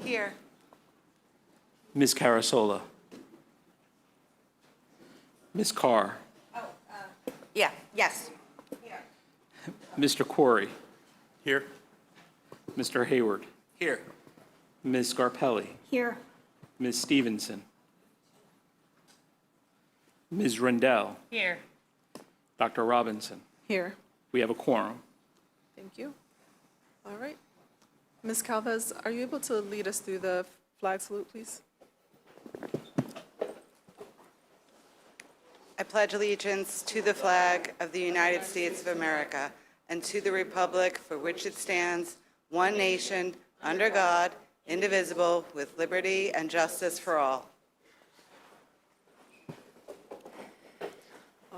Here. Ms. Carasola. Ms. Carr. Yeah, yes. Mr. Corey. Here. Mr. Hayward. Here. Ms. Scarpelli. Here. Ms. Stevenson. Ms. Rendell. Here. Dr. Robinson. Here. We have a quorum. Thank you. All right. Ms. Calvez, are you able to lead us through the flag salute, please? I pledge allegiance to the flag of the United States of America and to the republic for which it stands, one nation, under God, indivisible, with liberty and justice for all.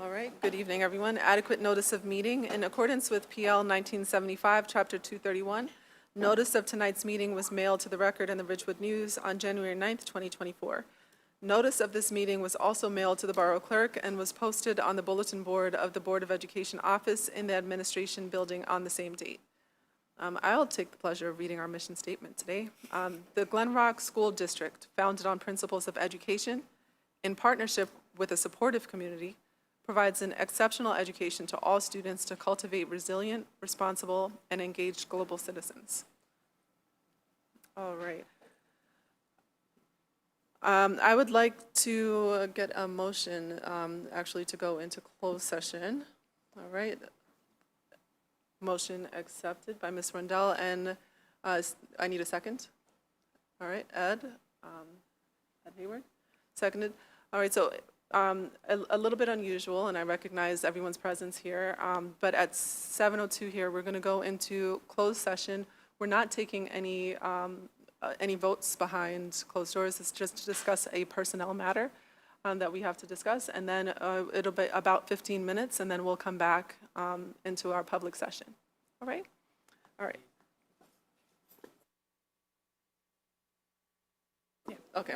All right. Good evening, everyone. Adequate notice of meeting. In accordance with PL 1975, Chapter 231, notice of tonight's meeting was mailed to the Record and the Ridgewood News on January 9th, 2024. Notice of this meeting was also mailed to the Borough Clerk and was posted on the bulletin board of the Board of Education office in the Administration Building on the same date. I'll take the pleasure of reading our mission statement today. The Glen Rock School District, founded on principles of education, in partnership with a supportive community, provides an exceptional education to all students to cultivate resilient, responsible, and engaged global citizens. All right. I would like to get a motion, actually, to go into closed session. All right. Motion accepted by Ms. Rendell, and I need a second. All right, Ed Hayward, seconded. All right, so a little bit unusual, and I recognize everyone's presence here, but at 7:02 here, we're going to go into closed session. We're not taking any votes behind closed doors. It's just to discuss a personnel matter that we have to discuss, and then it'll be about 15 minutes, and then we'll come back into our public session. All right? All right. Yeah, okay.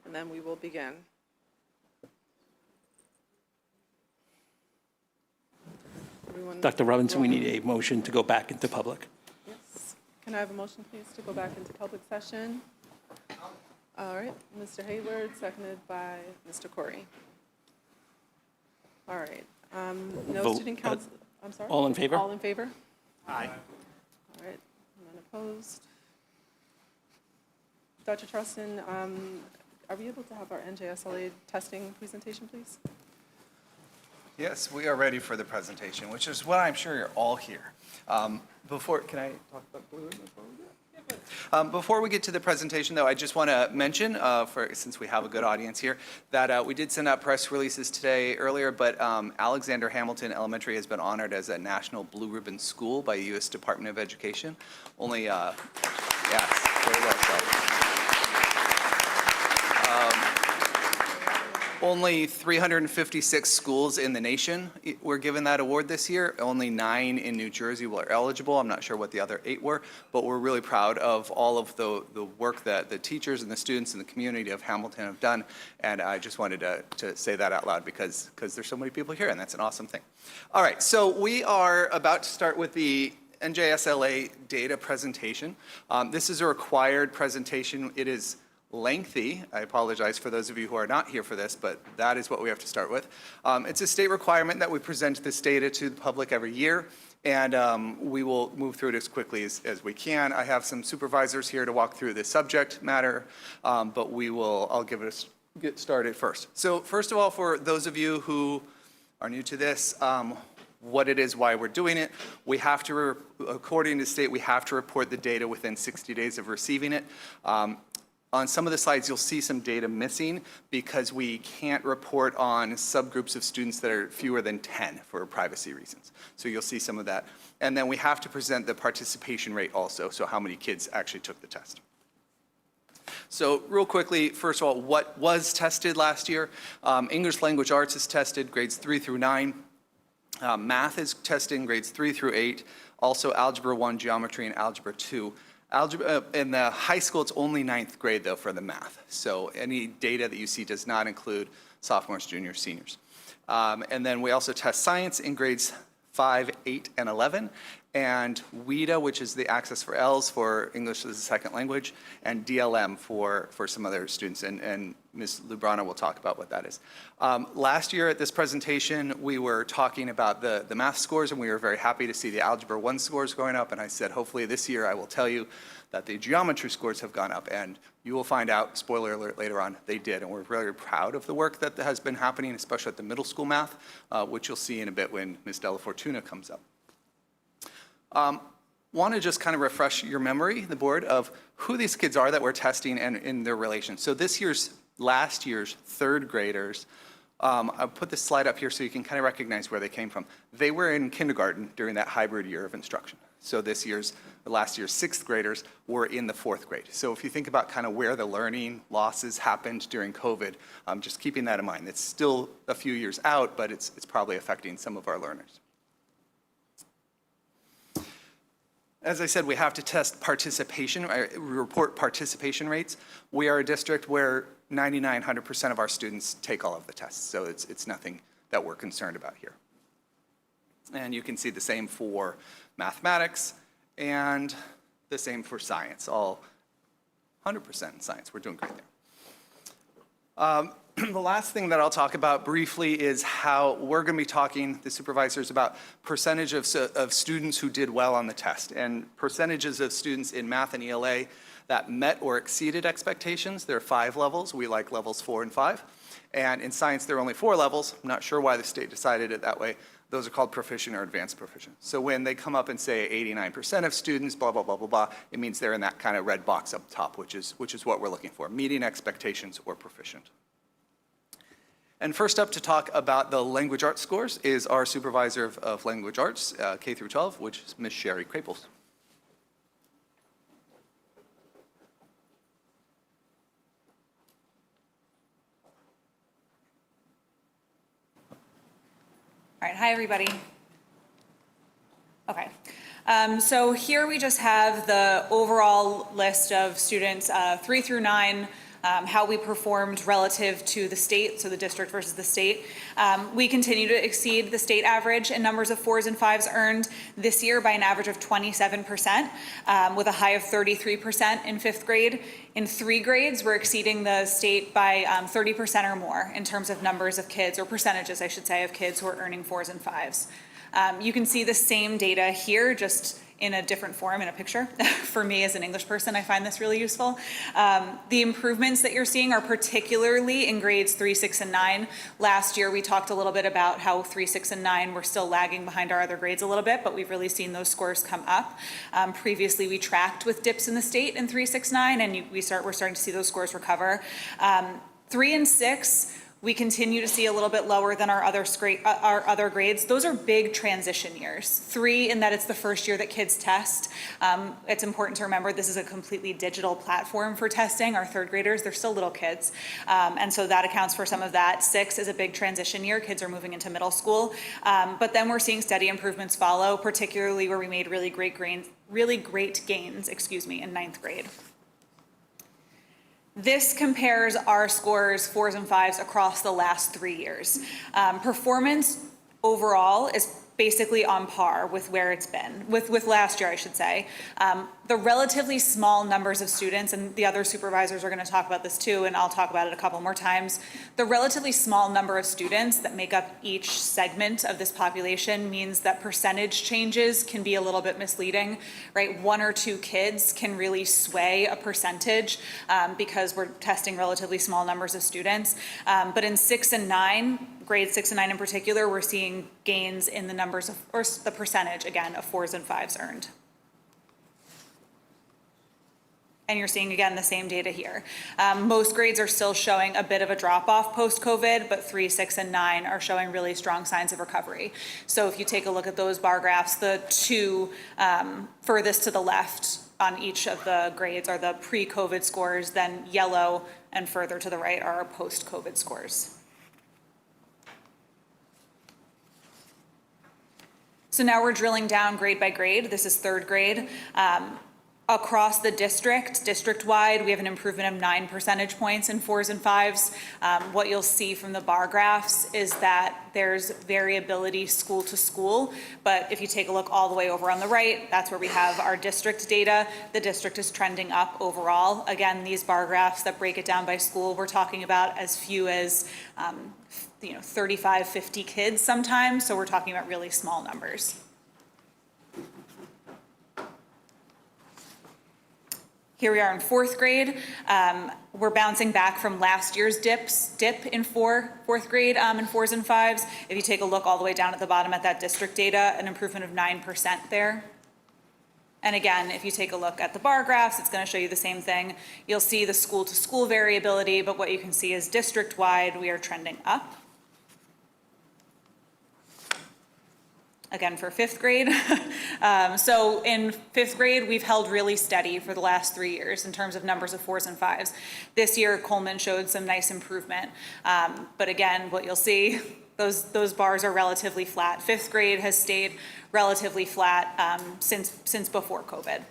and then we will begin. Everyone- Dr. Robinson, we need a motion to go back into public. Yes. Can I have a motion, please, to go back into public session? All right, Mr. Hayward, seconded by Mr. Corey. All right, no Vote, student council, I'm sorry? all in favor? All in favor? Aye. All right, none opposed. Dr. Trustin, are we able to have our NJSLA testing presentation, please? Yes, we are ready for the presentation, which is what I'm sure you're all here. Can I talk about Blue before we do? Before we get to the presentation, though, I just want to mention, since we have a good audience here, that we did send out press releases today earlier, but Alexander Hamilton Elementary has been honored as a National Blue Ribbon School by the U.S. Department of Education. Yes, very well said. Only 356 schools in the nation were given that award this year. Only 9 in New Jersey were eligible. I'm not sure what the other 8 were, but we're really proud of all of the work that the teachers and the students and the community of Hamilton have done. And I just wanted to say that out loud because there's so many people here, and that's an awesome thing. All right, so we are about to start with the NJSLA data presentation. This is a required presentation. It is lengthy. I apologize for those of you who are not here for this, but that is what we have to start with. It's a state requirement that we present this data to the public every year, and we will move through it as quickly as we can. I have some supervisors here to walk through the subject matter, but I'll get started first. So first of all, for those of you who are new to this, what it is, why we're doing it. We have to, according to state, we have to report the data within 60 days of receiving it. On some of the slides, you'll see some data missing because we can't report on subgroups of students that are fewer than 10 for privacy reasons. So you'll see some of that. And then we have to present the participation rate also, so how many kids actually took the test. So real quickly, first of all, what was tested last year? English Language Arts is tested, grades 3 through 9. Math is tested in grades 3 through 8. Also Algebra 1, Geometry, and Algebra 2. Algebra, in the high school, it's only 9th grade, though, for the math. So any data that you see does not include sophomores, juniors, seniors. And then we also test science in grades 5, 8, and 11, and WIDA, which is the Access for Ls for English as a second language, and DLM for some other students, and Ms. Lubrana will talk about what that is. Last year at this presentation, we were talking about the math scores, and we were very happy to see the Algebra 1 scores going up, and I said, hopefully this year I will tell you that the geometry scores have gone up, and you will find out, spoiler alert later on, they did, and we're very proud of the work that has been happening, especially at the middle school math, which you'll see in a bit when Ms. Della Fortuna comes up. Want to just kind of refresh your memory, the board, of who these kids are that we're testing and in their relation. So last year's third graders, I'll put this slide up here so you can kind of recognize where they came from. They were in kindergarten during that hybrid year of instruction. So last year's sixth graders were in the 4th grade. So if you think about kind of where the learning losses happened during COVID, just keeping that in mind. It's still a few years out, but it's probably affecting some of our learners. As I said, we have to test participation, report participation rates. We are a district where 99–100% of our students take all of the tests, so it's nothing that we're concerned about here. And you can see the same for mathematics and the same for science, all 100% in science. We're doing great there. The last thing that I'll talk about briefly is how we're going to be talking, the supervisors, about percentage of students who did well on the test, and percentages of students in math and ELA that met or exceeded expectations. There are 5 levels. We like levels 4 and 5. And in science, there are only 4 levels. I'm not sure why the state decided it that way. Those are called proficient or advanced proficient. So when they come up and say 89% of students, blah, blah, blah, blah, blah, it means they're in that kind of red box up top, which is what we're looking for, meeting expectations or proficient. And first up to talk about the language arts scores is our supervisor of language arts, K through 12, which is Ms. Sherry Craples. All right, hi everybody. Okay, so here we just have the overall list of students 3 through 9. how we performed relative to the state, so the district versus the state. We continue to exceed the state average in numbers of 4s and 5s earned this year by an average of 27%, with a high of 33% in 5th grade. In 3 grades, we're exceeding the state by 30% or more in terms of numbers of kids, or percentages, I should say, of kids who are earning 4s and 5s. You can see the same data here, just in a different form, in a picture. For me, as an English person, I find this really useful. The improvements that you're seeing are particularly in grades 3, 6, and 9. Last year, we talked a little bit about how 3, 6, and 9 were still lagging behind our other grades a little bit, but we've really seen those scores come up. Previously, we tracked with dips in the state in 3, 6, 9, and we're starting to see those scores recover. 3 and 6, we continue to see a little bit lower than our other grades. Those are big transition years. 3, in that it's the first year that kids test. It's important to remember this is a completely digital platform for testing. Our 3rd graders, they're still little kids. And so that accounts for some of that. 6 is a big transition year. Kids are moving into middle school. But then we're seeing steady improvements follow, particularly where we made really great gains, in 9th grade. This compares our scores, 4s and 5s, across the last 3 years. Performance overall is basically on par with where it's been, with last year, I should say. The relatively small numbers of students, and the other supervisors are going to talk about this too, and I'll talk about it a couple more times. The relatively small number of students that make up each segment of this population means that percentage changes can be a little bit misleading, right? 1 or 2 kids can really sway a percentage because we're testing relatively small numbers of students. But in 6 and 9, grades 6 and 9 in particular, we're seeing gains in the numbers of, or the percentage, again, of 4s and 5s earned. And you're seeing, again, the same data here. Most grades are still showing a bit of a drop-off post-COVID, but 3, 6, and 9 are showing really strong signs of recovery. So if you take a look at those bar graphs, the 2 furthest to the left on each of the grades are the pre-COVID scores, then yellow and further to the right are our post-COVID scores. So now we're drilling down grade by grade. This is 3rd grade. Across the district, district-wide, we have an improvement of 9 percentage points in 4s and 5s. What you'll see from the bar graphs is that there's variability school to school, but if you take a look all the way over on the right, that's where we have our district data. The district is trending up overall. Again, these bar graphs that break it down by school, we're talking about as few as 35, 50 kids sometimes, so we're talking about really small numbers. Here we are in 4th grade. We're bouncing back from last year's dip in 4th grade in 4s and 5s. If you take a look all the way down at the bottom at that district data, an improvement of 9% there. And again, if you take a look at the bar graphs, it's going to show you the same thing. You'll see the school-to-school variability, but what you can see is district-wide, we are trending up. Again, for 5th grade. So in 5th grade, we've held really steady for the last 3 years in terms of numbers of 4s and 5s. This year, Coleman showed some nice improvement. But again, what you'll see, those bars are relatively flat. 5th grade has stayed relatively flat since before COVID.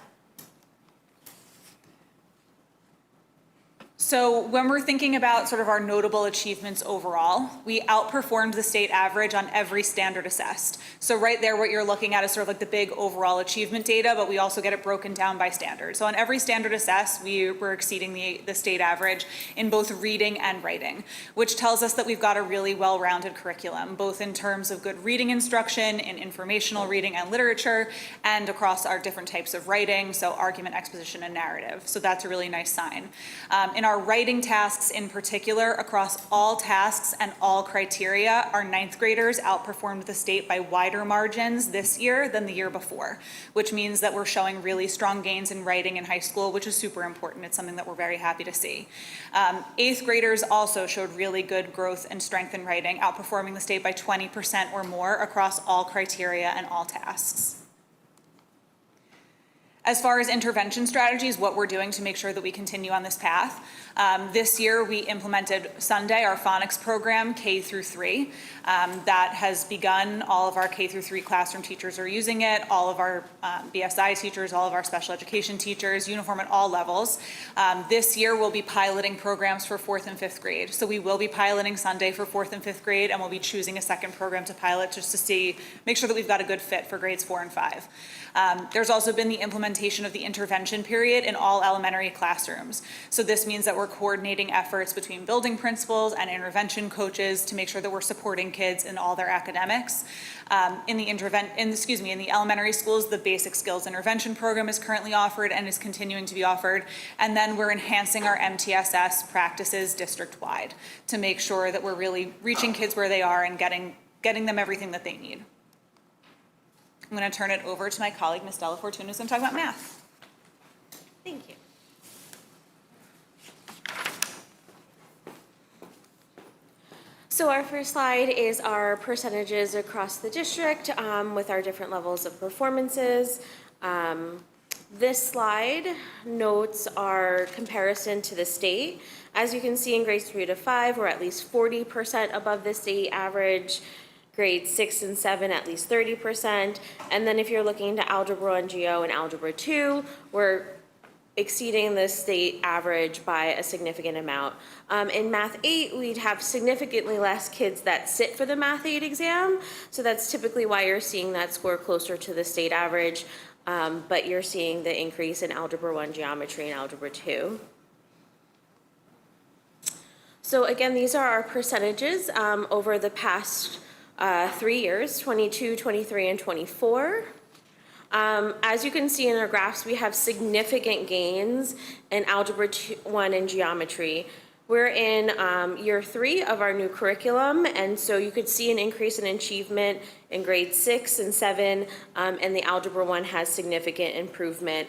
So when we're thinking about sort of our notable achievements overall, we outperformed the state average on every standard assessed. So right there, what you're looking at is sort of like the big overall achievement data, but we also get it broken down by standard. So on every standard assessed, we were exceeding the state average in both reading and writing, which tells us that we've got a really well-rounded curriculum, both in terms of good reading instruction, in informational reading and literature, and across our different types of writing, so argument, exposition, and narrative. So that's a really nice sign. In our writing tasks in particular, across all tasks and all criteria, our 9th graders outperformed the state by wider margins this year than the year before, which means that we're showing really strong gains in writing in high school, which is super important. It's something that we're very happy to see. 8th graders also showed really good growth and strength in writing, outperforming the state by 20% or more across all criteria and all tasks. As far as intervention strategies, what we're doing to make sure that we continue on this path. This year, we implemented Sunday, our phonics program, K through 3. That has begun. All of our K through 3 classroom teachers are using it. All of our BSI teachers, all of our special education teachers, uniform at all levels. This year, we'll be piloting programs for 4th and 5th grade. So we will be piloting Sunday for 4th and 5th grade, and we'll be choosing a second program to pilot just to make sure that we've got a good fit for grades 4 and 5. There's also been the implementation of the intervention period in all elementary classrooms. So this means that we're coordinating efforts between building principals and intervention coaches to make sure that we're supporting kids in all their academics. In the elementary schools, the basic skills intervention program is currently offered and is continuing to be offered. And then we're enhancing our MTSS practices district-wide to make sure that we're really reaching kids where they are and getting them everything that they need. I'm going to turn it over to my colleague, Ms. Della Fortuna, who's going to talk about math. Thank you. So our first slide is our percentages across the district with our different levels of performances. This slide notes our comparison to the state. As you can see in grades 3 to 5, we're at least 40% above the state average. Grades 6 and 7, at least 30%. And then if you're looking into Algebra 1 Geo and Algebra 2, we're exceeding the state average by a significant amount. In Math 8, we'd have significantly less kids that sit for the Math 8 exam. So that's typically why you're seeing that score closer to the state average. But you're seeing the increase in Algebra 1 Geometry and Algebra 2. So again, these are our percentages over the past 3 years, 22, 23, and 24. As you can see in our graphs, we have significant gains in Algebra 1 and Geometry. We're in year 3 of our new curriculum, and so you could see an increase in achievement in grades 6 and 7, and the Algebra 1 has significant improvement.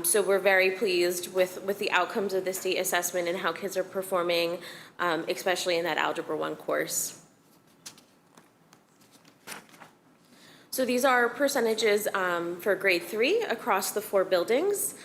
So we're very pleased with the outcomes of the state assessment and how kids are performing, especially in that Algebra 1 course. So these are percentages for grade 3 across the 4 buildings.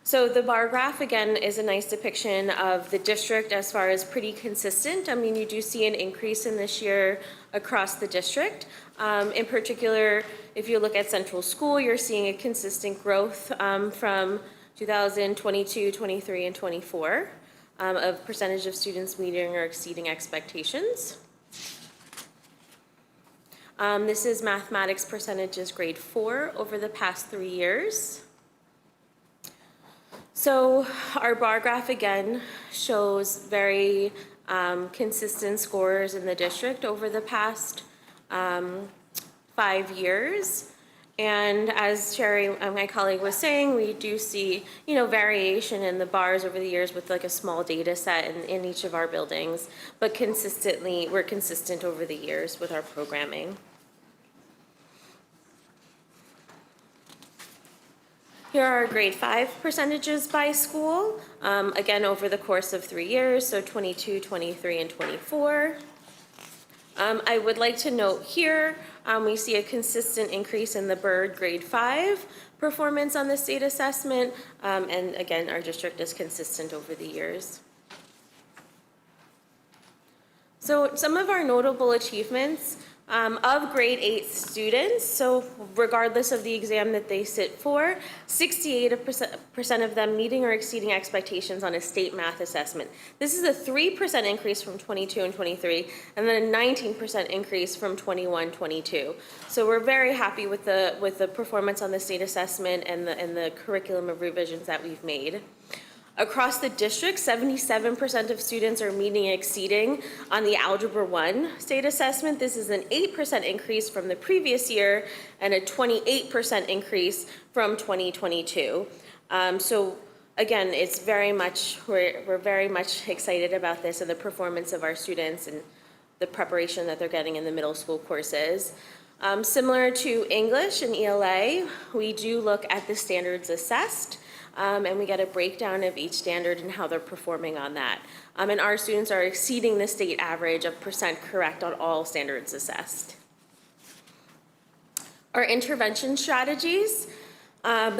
So the bar graph, again, is a nice depiction of the district as far as pretty consistent. I mean, you do see an increase in this year across the district. In particular, if you look at Central School, you're seeing a consistent growth from 2022, 23, and 24 of percentage of students meeting or exceeding expectations. This is mathematics percentages grade 4 over the past 3 years. So our bar graph again shows very consistent scores in the district over the past 5 years. And as Sherry, my colleague, was saying, we do see, variation in the bars over the years with like a small data set in each of our buildings, but we're consistent over the years with our programming. Here are our grade 5 percentages by school, again over the course of 3 years, so 22, 23, and 24. I would like to note here, we see a consistent increase in the Bird grade 5 performance on the state assessment, and again, our district is consistent over the years. So some of our notable achievements of grade 8 students, so regardless of the exam that they sit for, 68% of them meeting or exceeding expectations on a state math assessment. This is a 3% increase from 22 and 23, and then a 19% increase from 21, 22. So we're very happy with the performance on the state assessment and the curriculum of revisions that we've made. Across the district, 77% of students are meeting and exceeding on the Algebra 1 state assessment. This is an 8% increase from the previous year and a 28% increase from 2022. So again, it's we're very much excited about this and the performance of our students and the preparation that they're getting in the middle school courses. Similar to English and ELA, we do look at the standards assessed. And we get a breakdown of each standard and how they're performing on that. And our students are exceeding the state average of percent correct on all standards assessed. Our intervention strategies.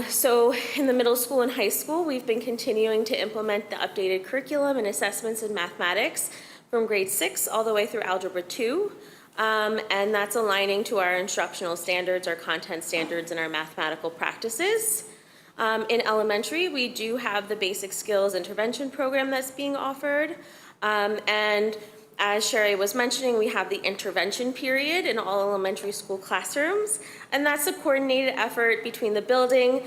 So in the middle school and high school, we've been continuing to implement the updated curriculum and assessments in mathematics from grade 6 all the way through Algebra 2. And that's aligning to our instructional standards, our content standards, and our mathematical practices. In elementary, we do have the basic skills intervention program that's being offered. And as Sherry was mentioning, we have the intervention period in all elementary school classrooms. And that's a coordinated effort between the building,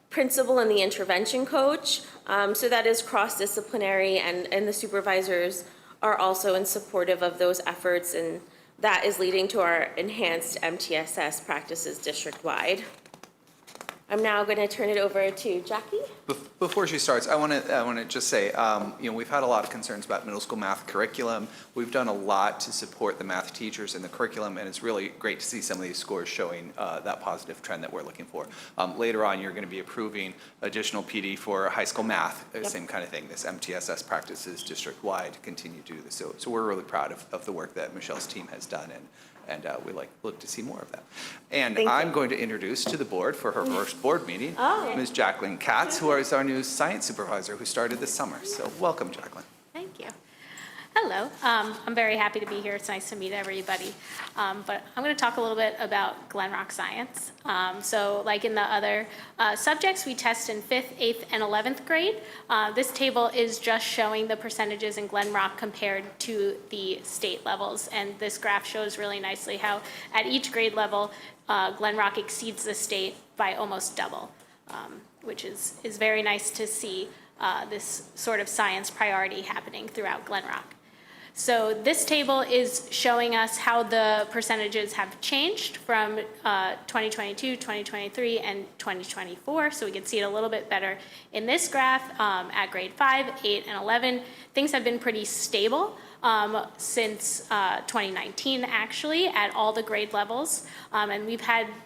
principal, and the intervention coach. So that is cross-disciplinary, and the supervisors are also in supportive of those efforts, and that is leading to our enhanced MTSS practices district-wide. I'm now going to turn it over to Jackie. Before she starts, I want to just say, we've had a lot of concerns about middle school math curriculum. We've done a lot to support the math teachers in the curriculum, and it's really great to see some of these scores showing that positive trend that we're looking for. Later on, you're going to be approving additional PD for high school math, same kind of thing. This MTSS practices district-wide continue to do this. So we're really proud of the work that Michelle's team has done, and we look to see more of that. And I'm going to introduce to the board for her first board meeting, Ms. Jacqueline Katz, who is our new science supervisor who started this summer. So welcome, Jacqueline. Thank you. Hello. I'm very happy to be here. It's nice to meet everybody. But I'm going to talk a little bit about Glen Rock Science. So like in the other subjects, we test in 5th, 8th, and 11th grade. This table is just showing the percentages in Glen Rock compared to the state levels. And this graph shows really nicely how at each grade level, Glen Rock exceeds the state by almost double, which is very nice to see this sort of science priority happening throughout Glen Rock. So this table is showing us how the percentages have changed from 2022, 2023, and 2024. So we can see it a little bit better in this graph at grade 5, 8, and 11. Things have been pretty stable since 2019, actually, at all the grade levels. And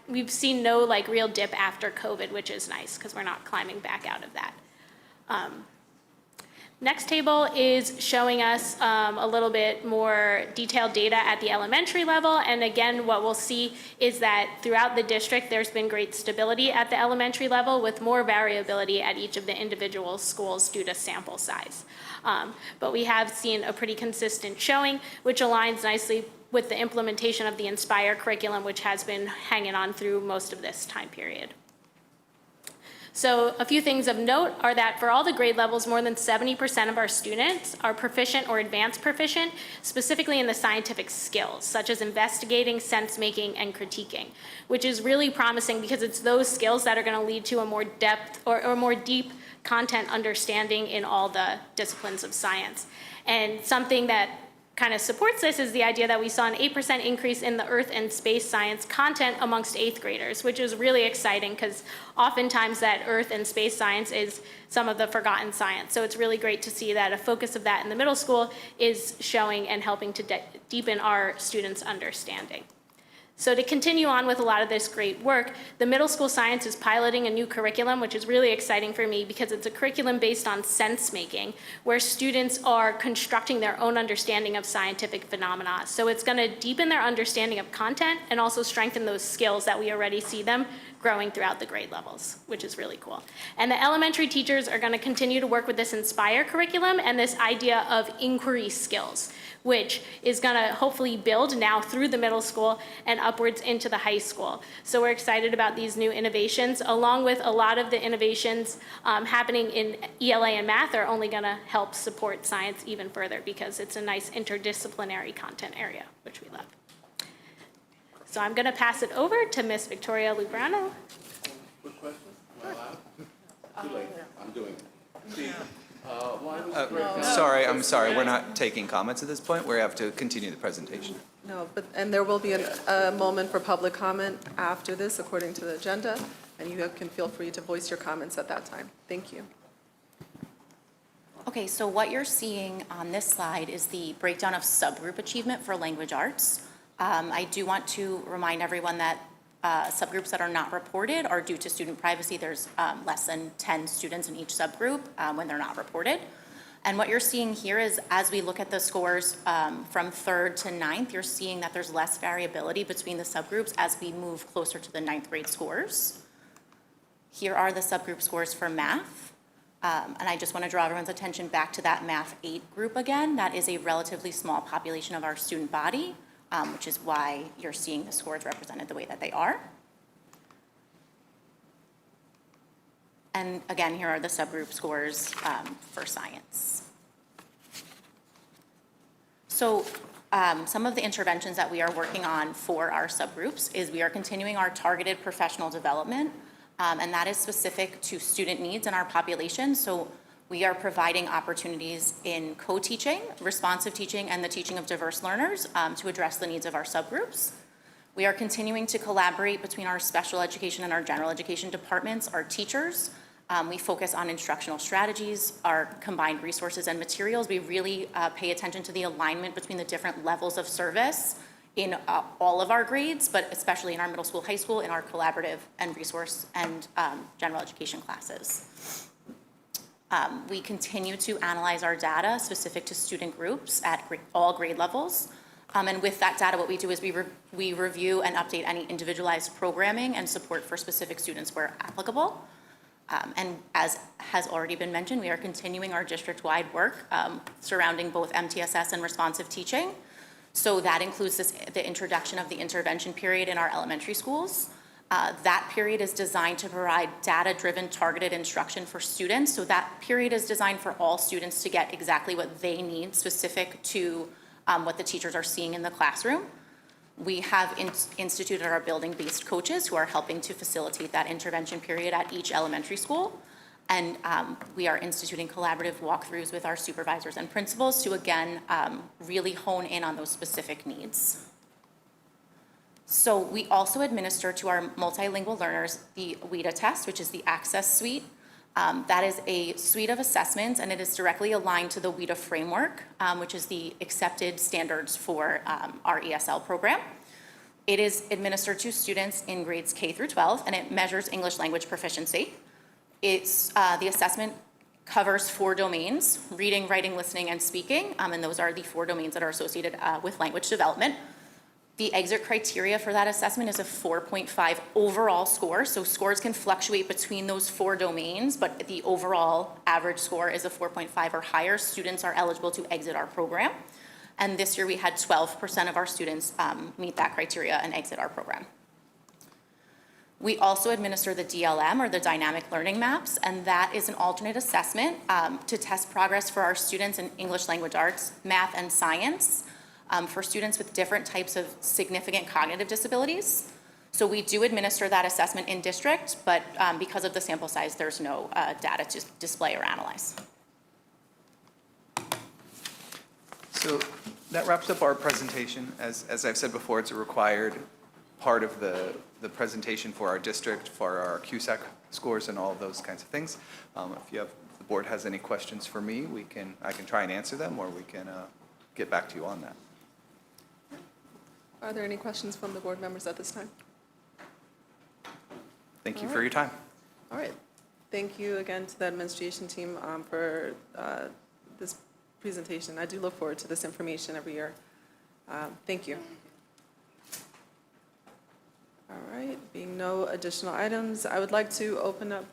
we've seen no real dip after COVID, which is nice because we're not climbing back out of that. Next table is showing us a little bit more detailed data at the elementary level. And again, what we'll see is that throughout the district, there's been great stability at the elementary level with more variability at each of the individual schools due to sample size. But we have seen a pretty consistent showing, which aligns nicely with the implementation of the Inspire curriculum, which has been hanging on through most of this time period. So a few things of note are that for all the grade levels, more than 70% of our students are proficient or advanced proficient, specifically in the scientific skills, such as investigating, sense-making, and critiquing, which is really promising because it's those skills that are going to lead to a more depth or more deep content understanding in all the disciplines of science. And something that kind of supports this is the idea that we saw an 8% increase in the earth and space science content amongst 8th graders, which is really exciting because oftentimes that earth and space science is some of the forgotten science. So it's really great to see that a focus of that in the middle school is showing and helping to deepen our students' understanding. So to continue on with a lot of this great work, the middle school science is piloting a new curriculum, which is really exciting for me because it's a curriculum based on sense making, where students are constructing their own understanding of scientific phenomena. So it's going to deepen their understanding of content and also strengthen those skills that we already see them growing throughout the grade levels, which is really cool. And the elementary teachers are going to continue to work with this Inspire curriculum and this idea of inquiry skills, which is going to hopefully build now through the middle school and upwards into the high school. So we're excited about these new innovations, along with a lot of the innovations happening in ELA and math are only going to help support science even further because it's a nice interdisciplinary content area, which we love. So I'm going to pass it over to Miss Victoria Lubrano. Quick question? Am I allowed? Too late. I'm doing it. Sorry, I'm sorry. We're not taking comments at this point. We have to continue the presentation. No, and there will be a moment for public comment after this, according to the agenda, and you can feel free to voice your comments at that time. Thank you. Okay, so what you're seeing on this slide is the breakdown of subgroup achievement for language arts. I do want to remind everyone that subgroups that are not reported are due to student privacy. There's less than 10 students in each subgroup when they're not reported. And what you're seeing here is, as we look at the scores from 3rd to 9th, you're seeing that there's less variability between the subgroups as we move closer to the 9th grade scores. Here are the subgroup scores for math. And I just want to draw everyone's attention back to that Math 8 group again. That is a relatively small population of our student body, which is why you're seeing the scores represented the way that they are. And again, here are the subgroup scores for science. So some of the interventions that we are working on for our subgroups is we are continuing our targeted professional development, and that is specific to student needs in our population. So we are providing opportunities in co-teaching, responsive teaching, and the teaching of diverse learners to address the needs of our subgroups. We are continuing to collaborate between our special education and our general education departments, our teachers. We focus on instructional strategies, our combined resources and materials. We really pay attention to the alignment between the different levels of service in all of our grades, but especially in our middle school, high school, in our collaborative and resource and general education classes. We continue to analyze our data specific to student groups at all grade levels. And with that data, what we do is we review and update any individualized programming and support for specific students where applicable. And as has already been mentioned, we are continuing our district-wide work surrounding both MTSS and responsive teaching. So that includes the introduction of the intervention period in our elementary schools. That period is designed to provide data-driven targeted instruction for students. So that period is designed for all students to get exactly what they need specific to what the teachers are seeing in the classroom. We have instituted our building-based coaches who are helping to facilitate that intervention period at each elementary school. And we are instituting collaborative walkthroughs with our supervisors and principals to, again, really hone in on those specific needs. So we also administer to our multilingual learners the WIDA test, which is the Access Suite. That is a suite of assessments, and it is directly aligned to the WIDA framework, which is the accepted standards for our ESL program. It is administered to students in grades K through 12, and it measures English language proficiency. The assessment covers 4 domains: reading, writing, listening, and speaking, and those are the 4 domains that are associated with language development. The exit criteria for that assessment is a 4.5 overall score. So scores can fluctuate between those 4 domains, but the overall average score is a 4.5 or higher. Students are eligible to exit our program. And this year we had 12% of our students meet that criteria and exit our program. We also administer the DLM, or the Dynamic Learning Maps, and that is an alternate assessment to test progress for our students in English language arts, math, and science. For students with different types of significant cognitive disabilities. So we do administer that assessment in district, but because of the sample size, there's no data to display or analyze. So that wraps up our presentation. As I've said before, it's a required part of the presentation for our district, for our QSAC scores and all of those kinds of things. If the board has any questions for me, I can try and answer them, or we can get back to you on that. Are there any questions from the board members at this time? Thank you for your time. All right. Thank you again to the administration team for this presentation. I do look forward to this information every year. Thank you. All right. Being no additional items, I would like to open up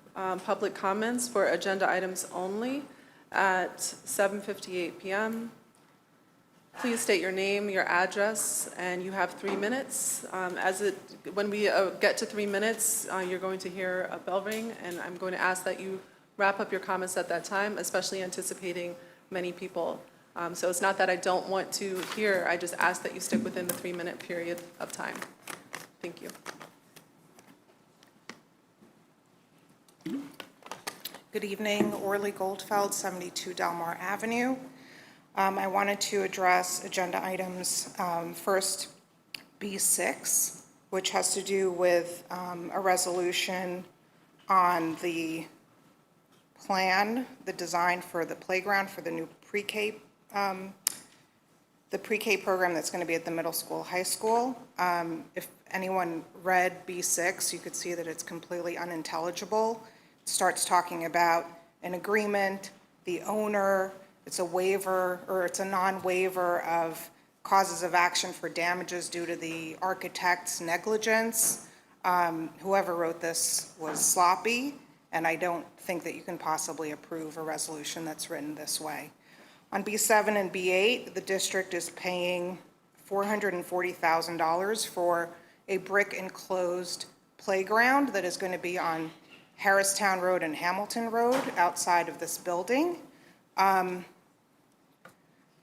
public comments for agenda items only at 7:58 p.m. Please state your name, your address, and you have 3 minutes. When we get to 3 minutes, you're going to hear a bell ring, and I'm going to ask that you wrap up your comments at that time, especially anticipating many people. So it's not that I don't want to hear, I just ask that you stick within the 3-minute period of time. Thank you. Good evening, Orly Goldfeld, 72 Delmar Avenue. I wanted to address agenda items, first B6, which has to do with a resolution on the plan, the design for the playground for the new pre-K, the pre-K program that's going to be at the middle school, high school. If anyone read B6, you could see that it's completely unintelligible. It starts talking about an agreement, the owner, It's a waiver, or it's a non-waiver of causes of action for damages due to the architect's negligence. Whoever wrote this was sloppy, and I don't think that you can possibly approve a resolution that's written this way. On B7 and B8, the district is paying $440,000 for a brick enclosed playground that is going to be on Harristown Road and Hamilton Road outside of this building.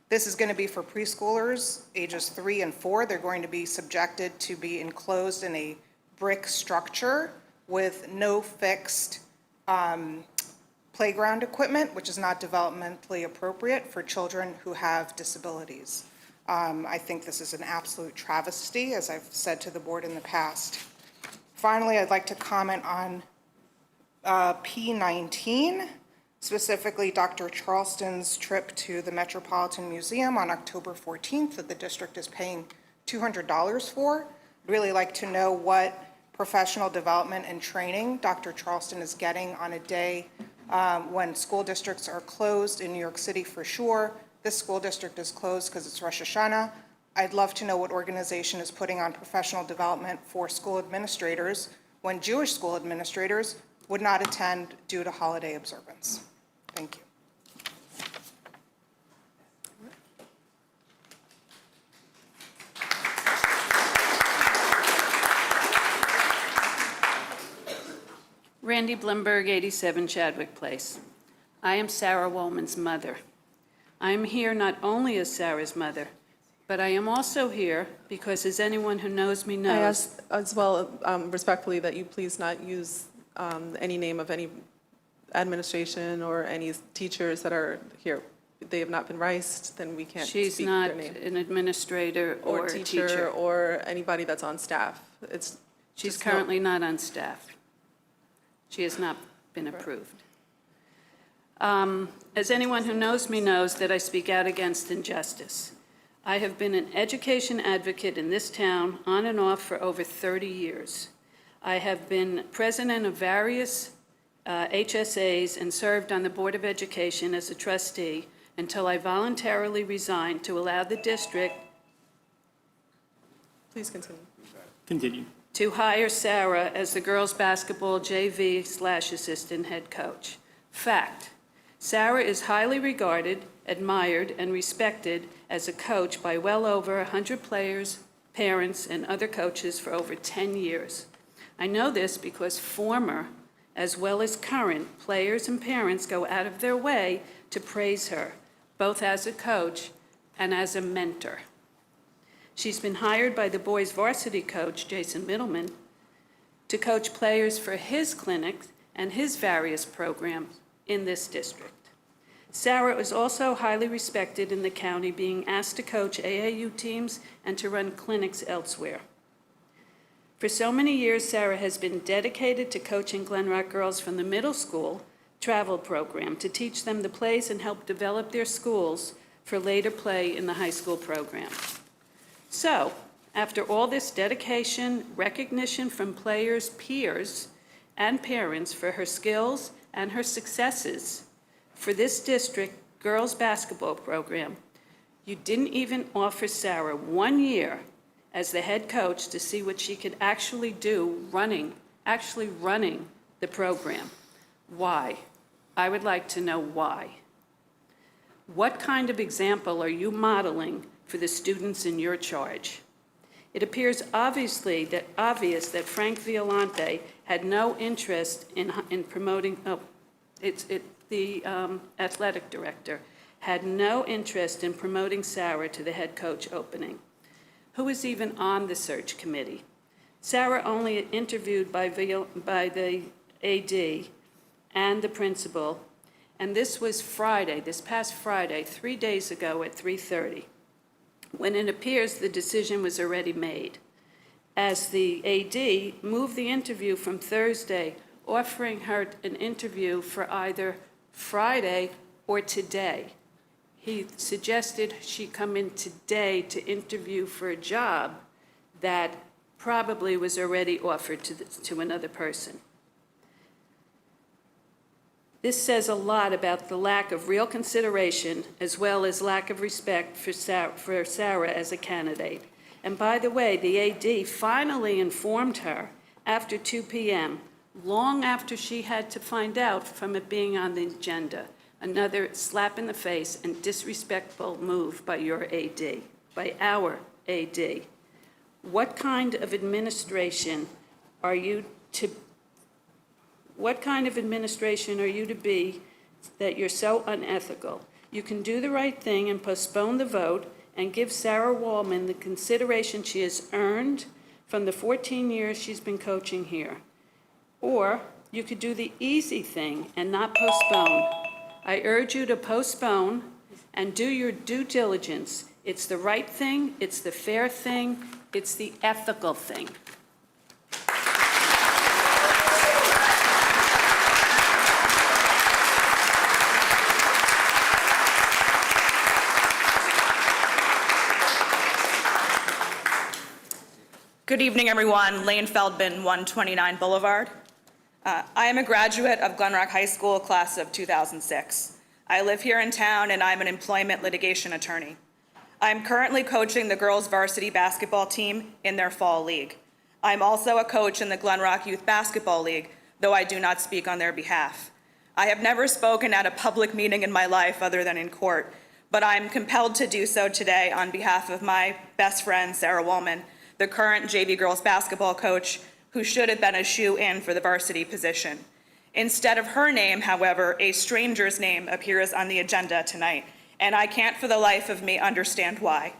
This is going to be for preschoolers ages 3 and 4. They're going to be subjected to be enclosed in a brick structure with no fixed playground equipment, which is not developmentally appropriate for children who have disabilities. I think this is an absolute travesty, as I've said to the board in the past. Finally, I'd like to comment on P19, specifically Dr. Charleston's trip to the Metropolitan Museum on October 14th that the district is paying $200 for. I'd really like to know what professional development and training Dr. Charleston is getting on a day when school districts are closed in New York City for sure. This school district is closed because it's Rosh Hashanah. I'd love to know what organization is putting on professional development for school administrators when Jewish school administrators would not attend due to holiday observance. Thank you. Randy Blumberg, 87 Chadwick Place. I am Sarah Wollman's mother. I am here not only as Sarah's mother, but I am also here because, as anyone who knows me knows. I ask as well, respectfully, that you please not use any name of any administration or any teachers that are here. If they have not been riced, then we can't speak She's not their name. an administrator or a teacher. Or anybody that's on staff. She's currently not on staff. She has not been approved. As anyone who knows me knows that I speak out against injustice. I have been an education advocate in this town on and off for over 30 years. I have been president of various HSAs and served on the Board of Education as a trustee until I voluntarily resigned to allow the district Please continue. Continue. to hire Sarah as the girls' basketball JV/assistant head coach. Fact, Sarah is highly regarded, admired, and respected as a coach by well over 100 players, parents, and other coaches for over 10 years. I know this because former, as well as current, players and parents go out of their way to praise her, both as a coach and as a mentor. She's been hired by the boys' varsity coach, Jason Middleman, to coach players for his clinics and his various programs in this district. Sarah is also highly respected in the county, being asked to coach AAU teams and to run clinics elsewhere. For so many years, Sarah has been dedicated to coaching Glen Rock girls from the middle school travel program to teach them the plays and help develop their schools for later play in the high school program. So, after all this dedication, recognition from players, peers, and parents for her skills and her successes for this district girls basketball program, you didn't even offer Sarah 1 year as the head coach to see what she could actually do actually running the program. Why? I would like to know why. What kind of example are you modeling for the students in your charge? It appears obvious that Frank Violante had no interest in promoting, the athletic director had no interest in promoting Sarah to the head coach opening. Who was even on the search committee? Sarah only interviewed by the AD and the principal, and this was Friday, this past Friday, 3 days ago at 3:30, when it appears the decision was already made, as the AD moved the interview from Thursday, offering her an interview for either Friday or today. He suggested she come in today to interview for a job that probably was already offered to another person. This says a lot about the lack of real consideration as well as lack of respect for Sarah as a candidate. And by the way, the AD finally informed her after 2 p.m., long after she had to find out from it being on the agenda. Another slap in the face and disrespectful move by your AD, by our AD. What kind of administration are you to be that you're so unethical? You can do the right thing and postpone the vote and give Sarah Wallman the consideration she has earned from the 14 years she's been coaching here. Or you could do the easy thing and not postpone. I urge you to postpone and do your due diligence. It's the right thing, it's the fair thing, it's the ethical thing. Good evening, everyone. Lane Feldman, 129 Boulevard. I am a graduate of Glen Rock High School, class of 2006. I live here in town, and I'm an employment litigation attorney. I'm currently coaching the girls' varsity basketball team in their fall league. I'm also a coach in the Glen Rock Youth Basketball League, though I do not speak on their behalf. I have never spoken at a public meeting in my life other than in court, but I'm compelled to do so today on behalf of my best friend, Sarah Wallman, the current JV girls basketball coach, who should have been a shoe-in for the varsity position. Instead of her name, however, a stranger's name appears on the agenda tonight, and I can't for the life of me understand why.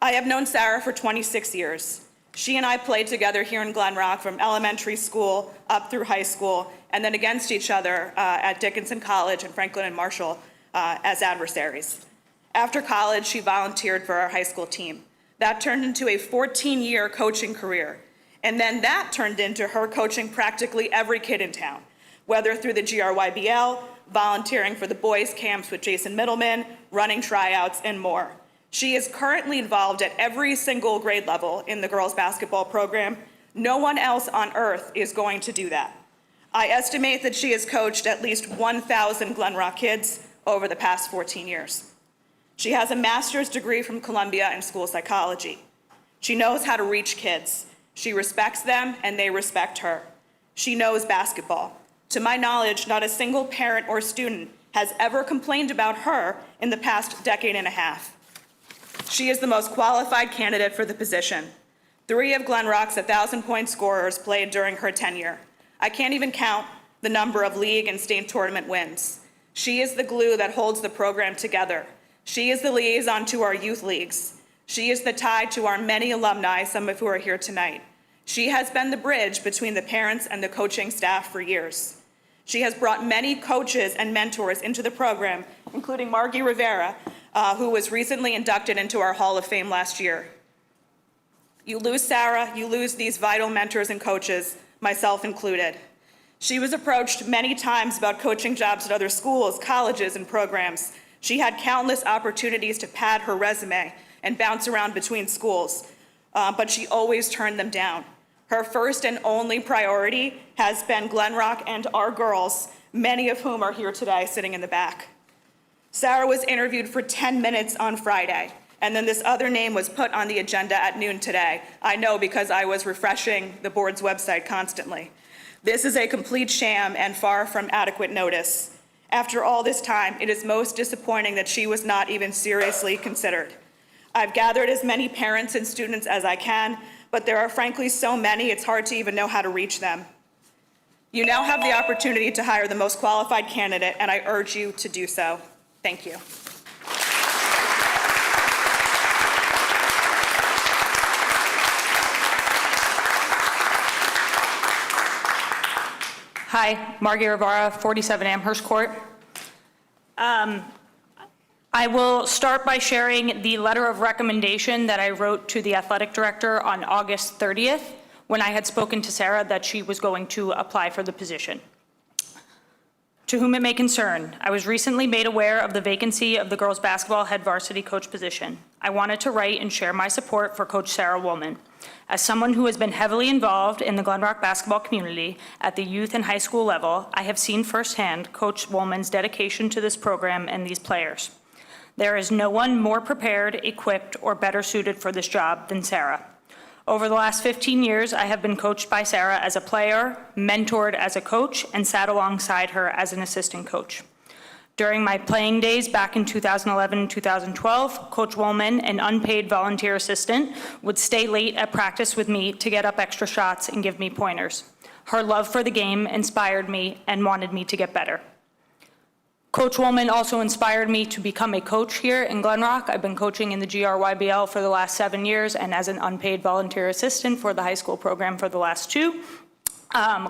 I have known Sarah for 26 years. She and I played together here in Glen Rock from elementary school up through high school, and then against each other at Dickinson College and Franklin and Marshall as adversaries. After college, she volunteered for our high school team. That turned into a 14-year coaching career. And then that turned into her coaching practically every kid in town, whether through the GRYBL, volunteering for the boys' camps with Jason Middleman, running tryouts, and more. She is currently involved at every single grade level in the girls' basketball program. No one else on earth is going to do that. I estimate that she has coached at least 1,000 Glen Rock kids over the past 14 years. She has a master's degree from Columbia in school psychology. She knows how to reach kids. She respects them, and they respect her. She knows basketball. To my knowledge, not a single parent or student has ever complained about her in the past decade and a half. She is the most qualified candidate for the position. 3 of Glen Rock's 1,000-point scorers played during her tenure. I can't even count the number of league and state tournament wins. She is the glue that holds the program together. She is the liaison to our youth leagues. She is the tie to our many alumni, some of who are here tonight. She has been the bridge between the parents and the coaching staff for years. She has brought many coaches and mentors into the program, including Margie Rivera, who was recently inducted into our Hall of Fame last year. You lose Sarah, you lose these vital mentors and coaches, myself included. She was approached many times about coaching jobs at other schools, colleges, and programs. She had countless opportunities to pad her resume and bounce around between schools, but she always turned them down. Her first and only priority has been Glen Rock and our girls, many of whom are here today sitting in the back. Sarah was interviewed for 10 minutes on Friday, and then this other name was put on the agenda at noon today. I know because I was refreshing the board's website constantly. This is a complete sham and far from adequate notice. After all this time, it is most disappointing that she was not even seriously considered. I've gathered as many parents and students as I can, but there are frankly so many, it's hard to even know how to reach them. You now have the opportunity to hire the most qualified candidate, and I urge you to do so. Thank you. Hi, Margie Rivera, 47 Amherst Court. I will start by sharing the letter of recommendation that I wrote to the athletic director on August 30th when I had spoken to Sarah that she was going to apply for the position. To whom it may concern, I was recently made aware of the vacancy of the girls' basketball head varsity coach position. I wanted to write and share my support for Coach Sarah Woolman. As someone who has been heavily involved in the Glen Rock basketball community at the youth and high school level, I have seen firsthand Coach Woolman's dedication to this program and these players. There is no one more prepared, equipped, or better suited for this job than Sarah. Over the last 15 years, I have been coached by Sarah as a player, mentored as a coach, and sat alongside her as an assistant coach. During my playing days back in 2011 and 2012, Coach Woolman, an unpaid volunteer assistant, would stay late at practice with me to get up extra shots and give me pointers. Her love for the game inspired me and wanted me to get better. Coach Woolman also inspired me to become a coach here in Glen Rock. I've been coaching in the GRYBL for the last 7 years and as an unpaid volunteer assistant for the high school program for the last 2.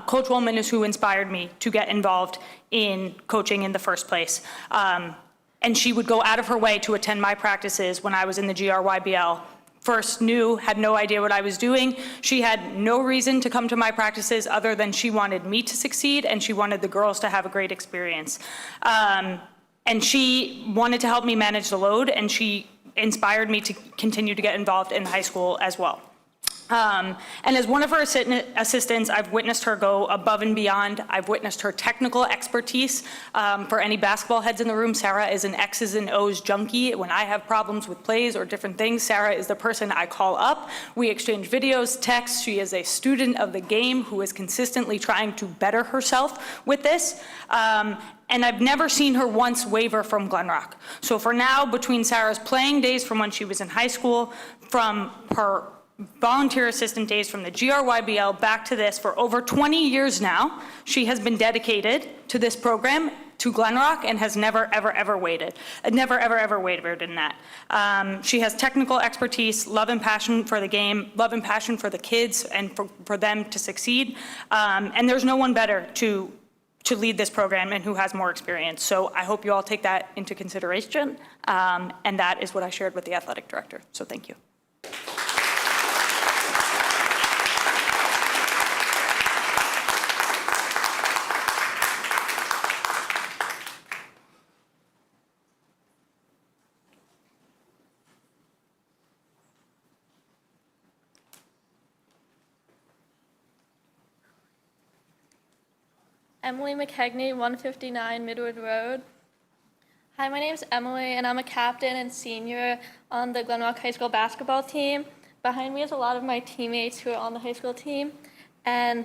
Coach Woolman is who inspired me to get involved in coaching in the first place. And she would go out of her way to attend my practices when I was in the GRYBL. First had no idea what I was doing. She had no reason to come to my practices other than she wanted me to succeed and she wanted the girls to have a great experience. And she wanted to help me manage the load, and she inspired me to continue to get involved in high school as well. And as one of her assistants, I've witnessed her go above and beyond. I've witnessed her technical expertise. For any basketball heads in the room, Sarah is an X's and O's junkie. When I have problems with plays or different things, Sarah is the person I call up. We exchange videos, texts. She is a student of the game who is consistently trying to better herself with this. And I've never seen her once waver from Glen Rock. So for now, between Sarah's playing days from when she was in high school, from her volunteer assistant days from the GRYBL back to this, for over 20 years now, she has been dedicated to this program, to Glen Rock, and has never, ever, ever wavered in that. She has technical expertise, love and passion for the game, love and passion for the kids and for them to succeed. And there's no one better to lead this program and who has more experience. So I hope you all take that into consideration. And that is what I shared with the athletic director. So thank you. Emily McKegney, 159 Midwood Road. Hi, my name is Emily, and I'm a captain and senior on the Glen Rock High School basketball team. Behind me is a lot of my teammates who are on the high school team. And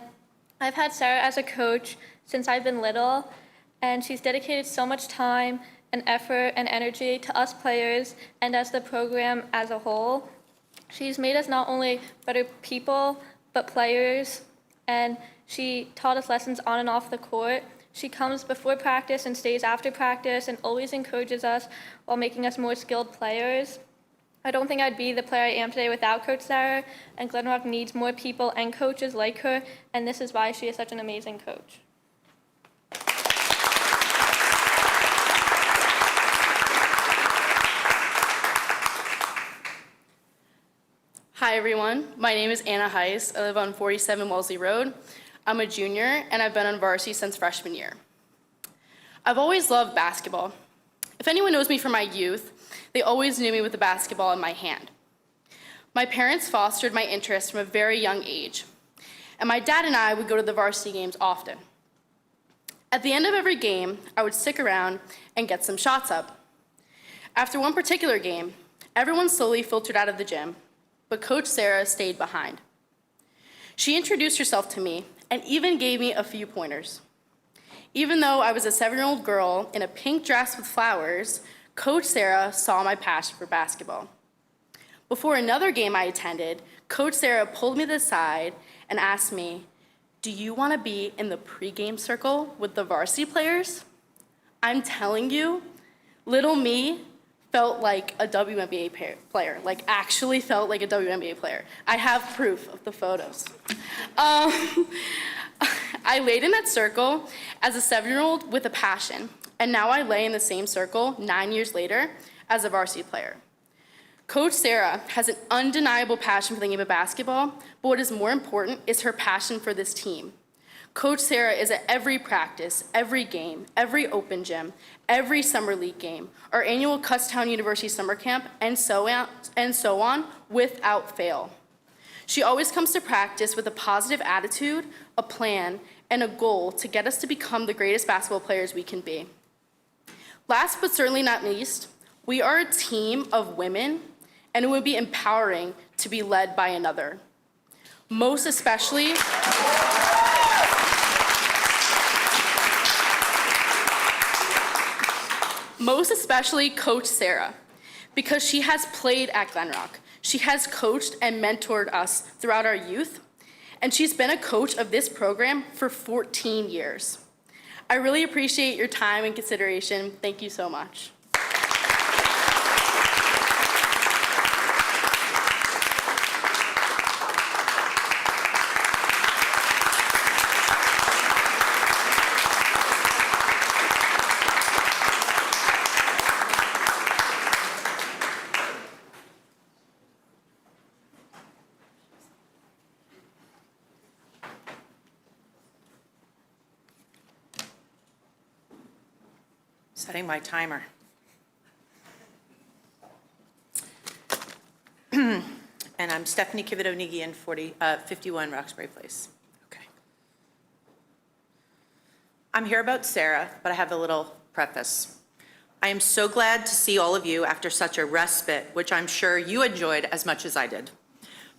I've had Sarah as a coach since I've been little, and she's dedicated so much time and effort and energy to us players and as the program as a whole. She's made us not only better people, but players, and she taught us lessons on and off the court. She comes before practice and stays after practice and always encourages us while making us more skilled players. I don't think I'd be the player I am today without Coach Sarah, and Glen Rock needs more people and coaches like her, and this is why she is such an amazing coach. Hi everyone, my name is Anna Heiss. I live on 47 Wellesley Road. I'm a junior and I've been on varsity since freshman year. I've always loved basketball. If anyone knows me from my youth, they always knew me with the basketball in my hand. My parents fostered my interest from a very young age, and my dad and I would go to the varsity games often. At the end of every game, I would stick around and get some shots up. After one particular game, everyone slowly filtered out of the gym, but Coach Sarah stayed behind. She introduced herself to me and even gave me a few pointers. Even though I was a 7-year-old girl in a pink dress with flowers, Coach Sarah saw my passion for basketball. Before another game I attended, Coach Sarah pulled me to the side and asked me, "Do you want to be in the pregame circle with the varsity players?" I'm telling you, little me felt like a WNBA player, like actually felt like a WNBA player. I have proof of the photos. I laid in that circle as a 7-year-old with a passion, and now I lay in the same circle 9 years later as a varsity player. Coach Sarah has an undeniable passion for the game of basketball, but what is more important is her passion for this team. Coach Sarah is at every practice, every game, every open gym, every summer league game, our annual Kutztown University summer camp, and so on, without fail. She always comes to practice with a positive attitude, a plan, and a goal to get us to become the greatest basketball players we can be. Last but certainly not least, we are a team of women, and it would be empowering to be led by another. Most especially, Coach Sarah, because she has played at Glen Rock. She has coached and mentored us throughout our youth, and she's been a coach of this program for 14 years. I really appreciate your time and consideration. Thank you so much. Setting my timer. And I'm Stephanie Kivido-Nigian, 51 Roxbury Place. Okay. I'm here about Sarah, but I have a little preface. I am so glad to see all of you after such a respite, which I'm sure you enjoyed as much as I did.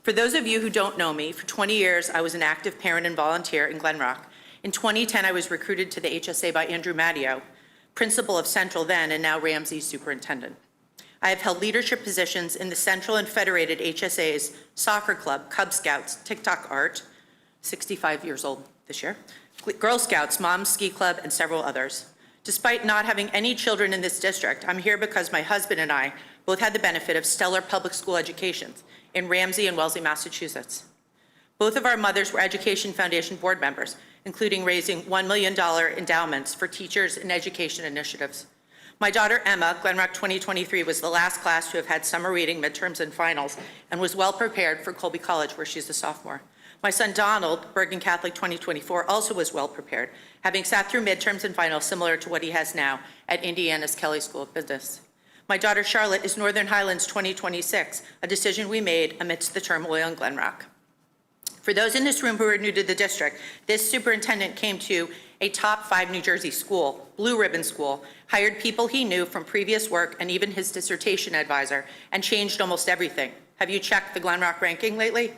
For those of you who don't know me, for 20 years I was an active parent and volunteer in Glen Rock. In 2010, I was recruited to the HSA by Andrew Matteo, principal of Central then and now Ramsey superintendent. I have held leadership positions in the Central and Federated HSAs, Soccer Club, Cub Scouts, TikTok Art, 65 years old this year, Girl Scouts, Mom's Ski Club, and several others. Despite not having any children in this district, I'm here because my husband and I both had the benefit of stellar public school educations in Ramsey and Wellesley, Massachusetts. Both of our mothers were Education Foundation board members, including raising $1 million endowments for teachers and education initiatives. My daughter Emma, Glen Rock 2023, was the last class to have had summer reading, midterms, and finals, and was well prepared for Colby College, where she's a sophomore. My son Donald, Bergen Catholic 2024, also was well prepared, having sat through midterms and finals similar to what he has now at Indiana's Kelley School of Business. My daughter Charlotte is Northern Highlands 2026, a decision we made amidst the turmoil in Glen Rock. For those in this room who are new to the district, this superintendent came to a top 5 New Jersey school, blue ribbon school, hired people he knew from previous work and even his dissertation advisor, and changed almost everything. Have you checked the Glen Rock ranking lately?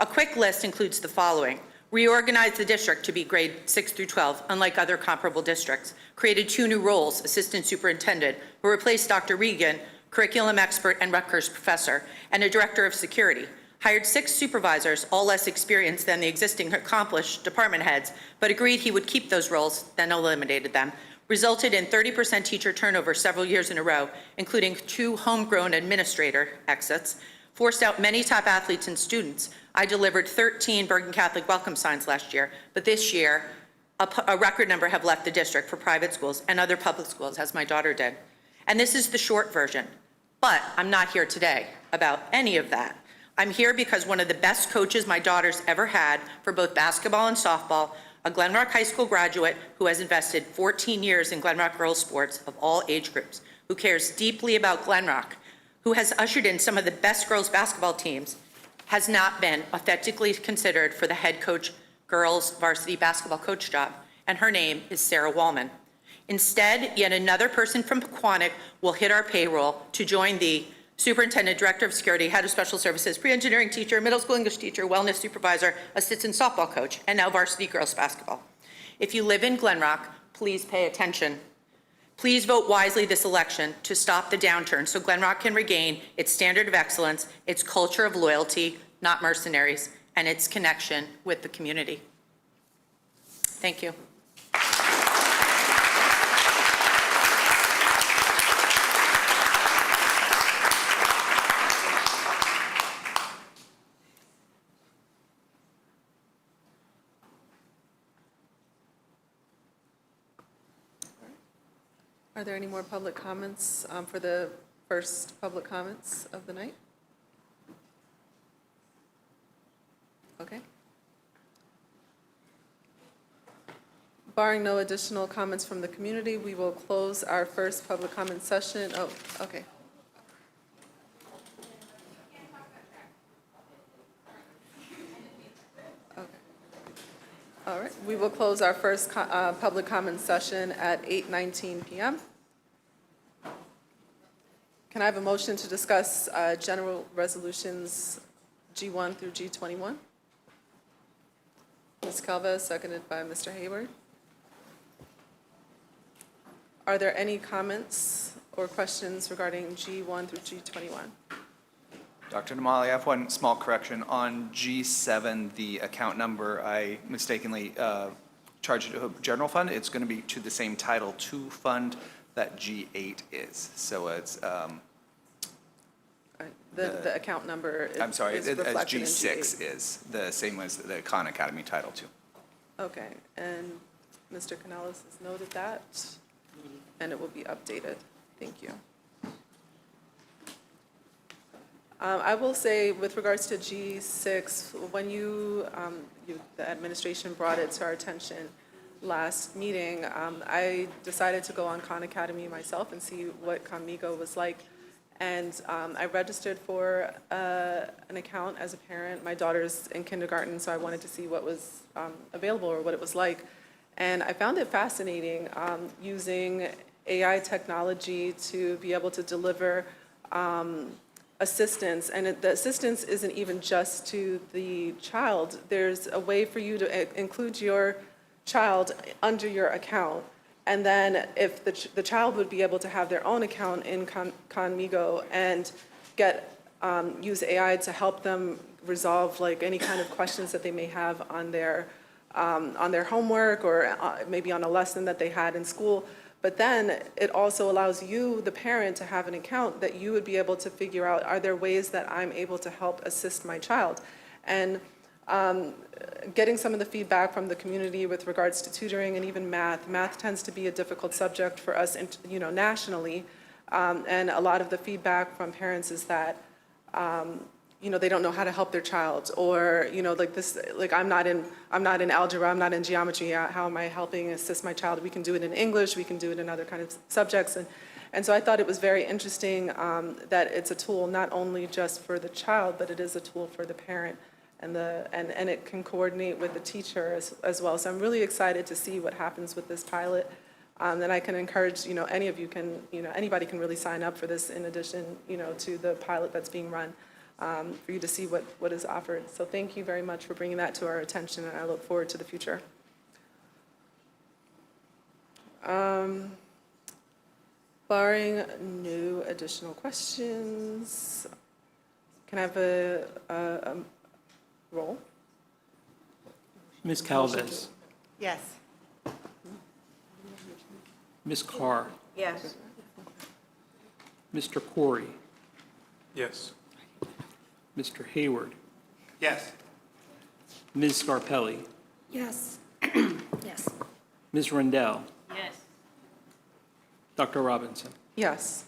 A quick list includes the following. Reorganized the district to be grade 6 through 12, unlike other comparable districts. Created 2 new roles, assistant superintendent, who replaced Dr. Regan, curriculum expert and Rutgers professor, and a director of security. Hired 6 supervisors, all less experienced than the existing accomplished department heads, but agreed he would keep those roles, then eliminated them. Resulted in 30% teacher turnover several years in a row, including 2 homegrown administrator exits. Forced out many top athletes and students. I delivered 13 Bergen Catholic welcome signs last year, but this year, a record number have left the district for private schools and other public schools, as my daughter did. And this is the short version. But I'm not here today about any of that. I'm here because one of the best coaches my daughter's ever had for both basketball and softball, a Glen Rock High School graduate who has invested 14 years in Glen Rock girls sports of all age groups, who cares deeply about Glen Rock, who has ushered in some of the best girls basketball teams, has not been authentically considered for the head coach girls varsity basketball coach job, and her name is Sarah Wallman. Instead, yet another person from Pequannock will hit our payroll to join the superintendent, director of security, head of special services, pre-engineering teacher, middle school English teacher, wellness supervisor, assistant softball coach, and now varsity girls basketball. If you live in Glen Rock, please pay attention. Please vote wisely this election to stop the downturn so Glen Rock can regain its standard of excellence, its culture of loyalty, not mercenaries, and its connection with the community. Thank you. Are there any more public comments for the first public comments of the night? Okay. Barring no additional comments from the community, we will close our first public comment session. Oh, okay. Okay. All right, we will close our first public comment session at 8:19 PM. Can I have a motion to discuss general resolutions G1 through G21? Ms. Calva, seconded by Mr. Hayward. Are there any comments or questions regarding G1 through G21? Dr. Namali, I have one small correction. On G7, the account number, I mistakenly charged it to a general fund. It's going to be to the same Title II fund that G8 is. So it's, The account number I'm sorry, is as reflected in G6 G8. is, the same as the Khan Academy Title II. Okay, and Mr. Canales has noted that, and it will be updated. Thank you. I will say, with regards to G6, when the administration brought it to our attention last meeting, I decided to go on Khan Academy myself and see what Conmigo was like. And I registered for an account as a parent. My daughter's in kindergarten, so I wanted to see what was available or what it was like. And I found it fascinating using AI technology to be able to deliver assistance. And the assistance isn't even just to the child. There's a way for you to include your child under your account. And then if the child would be able to have their own account in Conmigo and use AI to help them resolve like any kind of questions that they may have on their homework or maybe on a lesson that they had in school. But then it also allows you, the parent, to have an account that you would be able to figure out, are there ways that I'm able to help assist my child? And getting some of the feedback from the community with regards to tutoring and even math. Math tends to be a difficult subject for us, nationally. And a lot of the feedback from parents is that, they don't know how to help their child, or, I'm not in algebra, I'm not in geometry, how am I helping assist my child? We can do it in English, we can do it in other kind of subjects. And so I thought it was very interesting that it's a tool not only just for the child, but it is a tool for the parent. And it can coordinate with the teacher as well. So I'm really excited to see what happens with this pilot. And I can encourage, anybody can really sign up for this in addition, to the pilot that's being run, for you to see what is offered. So thank you very much for bringing that to our attention, and I look forward to the future. Barring no additional questions, can I have a roll? Ms. Calves. Yes. Ms. Carr. Yes. Mr. Corey. Yes. Mr. Hayward. Yes. Ms. Scarpelli. Yes. Yes. Ms. Rendell. Yes. Dr. Robinson. Yes,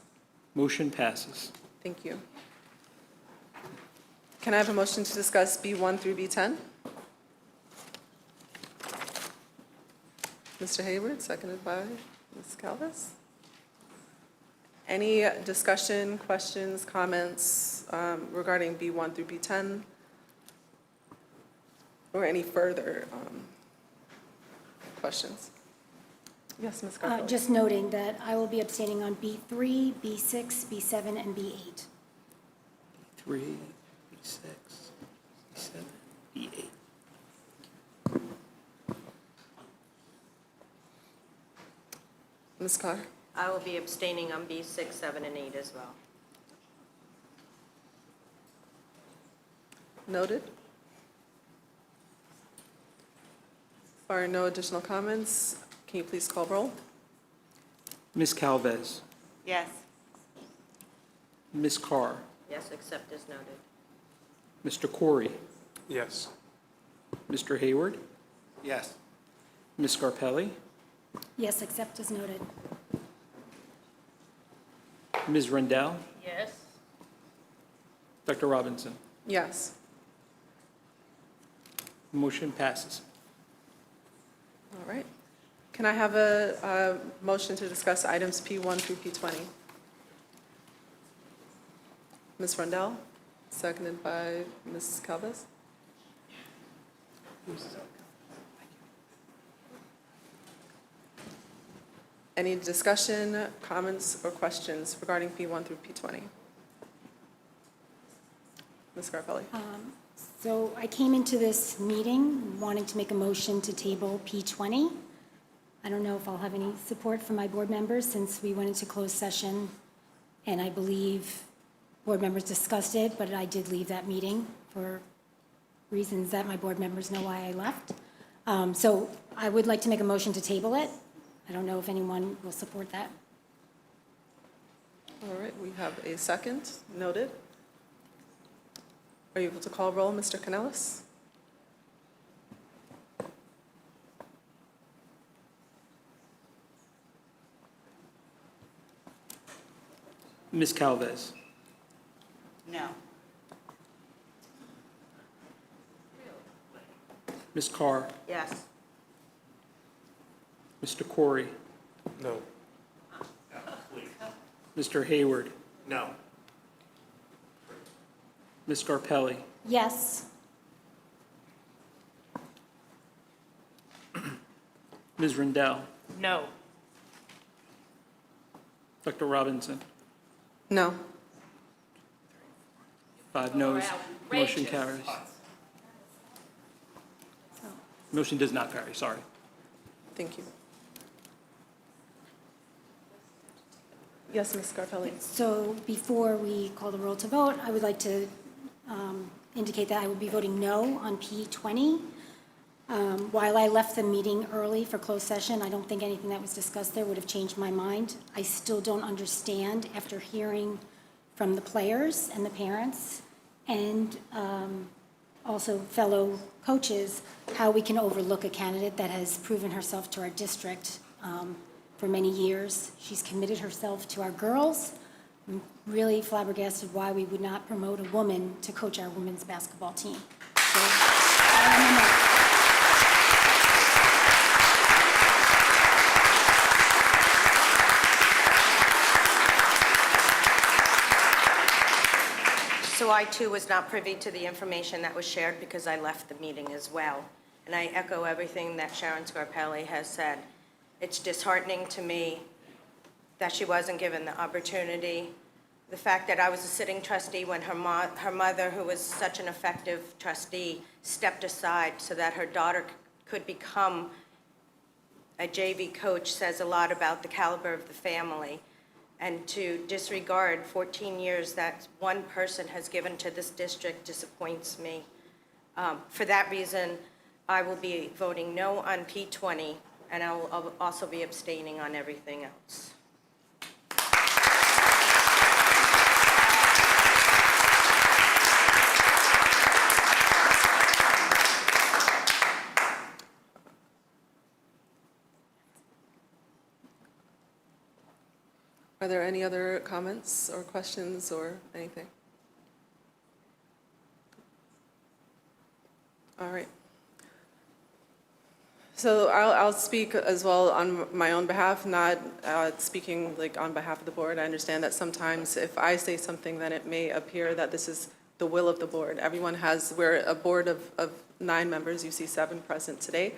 Motion passes. thank you. Can I have a motion to discuss B1 through B10? Mr. Hayward, seconded by Ms. Calvis. Any discussion, questions, comments regarding B1 through B10? Or any further questions? Yes, Ms. Garfield. Just noting that I will be abstaining on B3, B6, B7, and B8. 3, B6, B7, B8. Ms. Carr? I will be abstaining on B6, 7, and 8 as well. Noted. Barring no additional comments, can you please call roll? Ms. Calves. Yes. Ms. Carr. Yes, except as noted. Mr. Corey. Yes. Mr. Hayward. Yes. Ms. Scarpelli. Yes, except as noted. Ms. Rendell. Yes. Dr. Robinson. Yes. Motion passes. All right. Can I have a motion to discuss items P1 through P20? Ms. Rundell, seconded by Ms. Calves. Any discussion, comments, or questions regarding P1 through P20? Ms. Scarpelli? So I came into this meeting wanting to make a motion to table P20. I don't know if I'll have any support from my board members since we went into closed session, and I believe board members discussed it, but I did leave that meeting for reasons that my board members know why I left. So I would like to make a motion to table it. I don't know if anyone will support that. All right, we have a second, noted. Are you able to call roll, Mr. Canellis? Ms. Calves, No. Ms. Carr, Yes. Mr. Corey, No. Mr. Hayward, No. Ms. Scarpelli, Yes. Ms. Rindell, No. Dr. Robinson. No. 5 noes. Motion carries. Motion does not carry, sorry. Thank you. Yes, Ms. Scarpelli? So before we call the roll to vote, I would like to indicate that I will be voting no on P20. While I left the meeting early for closed session, I don't think anything that was discussed there would have changed my mind. I still don't understand, after hearing from the players and the parents and also fellow coaches, how we can overlook a candidate that has proven herself to our district for many years. She's committed herself to our girls. I'm really flabbergasted why we would not promote a woman to coach our women's basketball team. So, So I too was not privy to the information that was shared because I left the meeting as well. And I echo everything that Sharon Scarpelli has said. It's disheartening to me that she wasn't given the opportunity. The fact that I was a sitting trustee when her mother, who was such an effective trustee, stepped aside so that her daughter could become a JV coach says a lot about the caliber of the family. And to disregard 14 years that one person has given to this district disappoints me. For that reason, I will be voting no on P20, and I'll also be abstaining on everything else. Are there any other comments or questions or anything? All right. So I'll speak as well on my own behalf, not speaking like on behalf of the board. I understand that sometimes if I say something, then it may appear that this is the will of the board. We're a board of 9 members. You see 7 present today.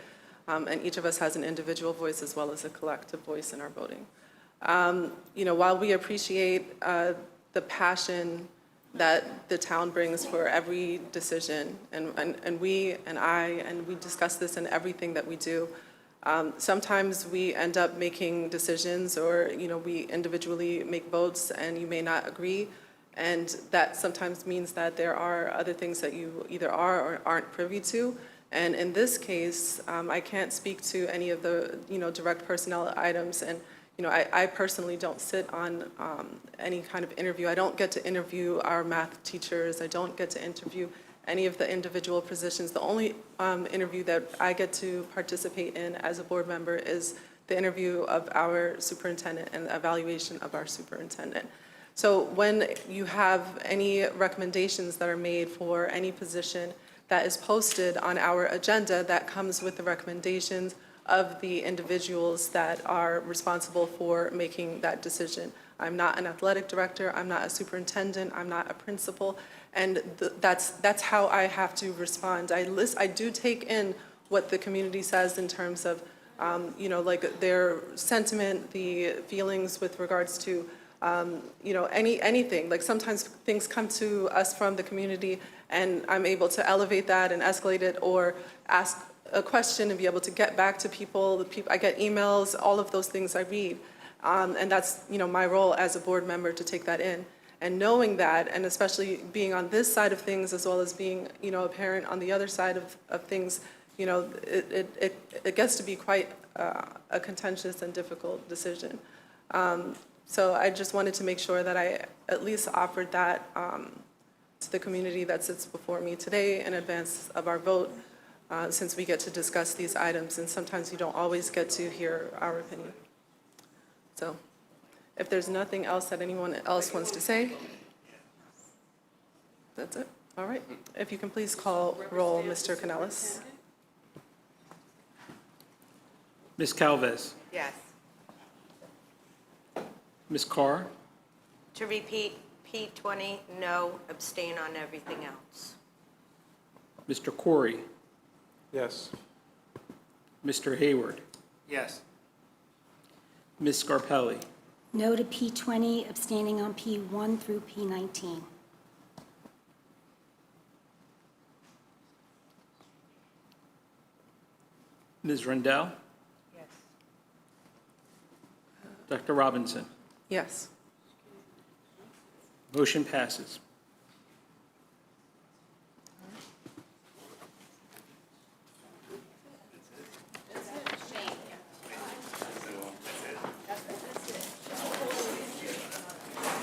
And each of us has an individual voice as well as a collective voice in our voting. While we appreciate the passion that the town brings for every decision, and we discuss this in everything that we do, sometimes we end up making decisions or, we individually make votes and you may not agree, and that sometimes means that there are other things that you either are or aren't privy to. And in this case, I can't speak to any of the, direct personnel items, and I personally don't sit on any kind of interview. I don't get to interview our math teachers. I don't get to interview any of the individual positions. The only interview that I get to participate in as a board member is the interview of our superintendent and the evaluation of our superintendent. So when you have any recommendations that are made for any position that is posted on our agenda that comes with the recommendations, of the individuals that are responsible for making that decision. I'm not an athletic director, I'm not a superintendent, I'm not a principal, and that's how I have to respond. I do take in what the community says in terms of, like their sentiment, the feelings with regards to, anything. Like sometimes things come to us from the community and I'm able to elevate that and escalate it or ask a question and be able to get back to people. I get emails, all of those things I read. And that's, my role as a board member to take that in. And knowing that, and especially being on this side of things as well as being, a parent on the other side of things, it gets to be quite a contentious and difficult decision. So I just wanted to make sure that I at least offered that to the community that sits before me today in advance of our vote, since we get to discuss these items, and sometimes you don't always get to hear our opinion. So if there's nothing else that anyone else wants to say, that's it. All right. If you can please call roll, Mr. Canellis. Ms. Calves, Yes. Ms. Carr, To repeat, P20, no, abstain on everything else. Mr. Corey, Yes. Mr. Hayward, Yes. Ms. Scarpelli, No to P20, abstaining on P1 through P19. Ms. Rendell, Yes. Dr. Robinson. Yes. Motion passes.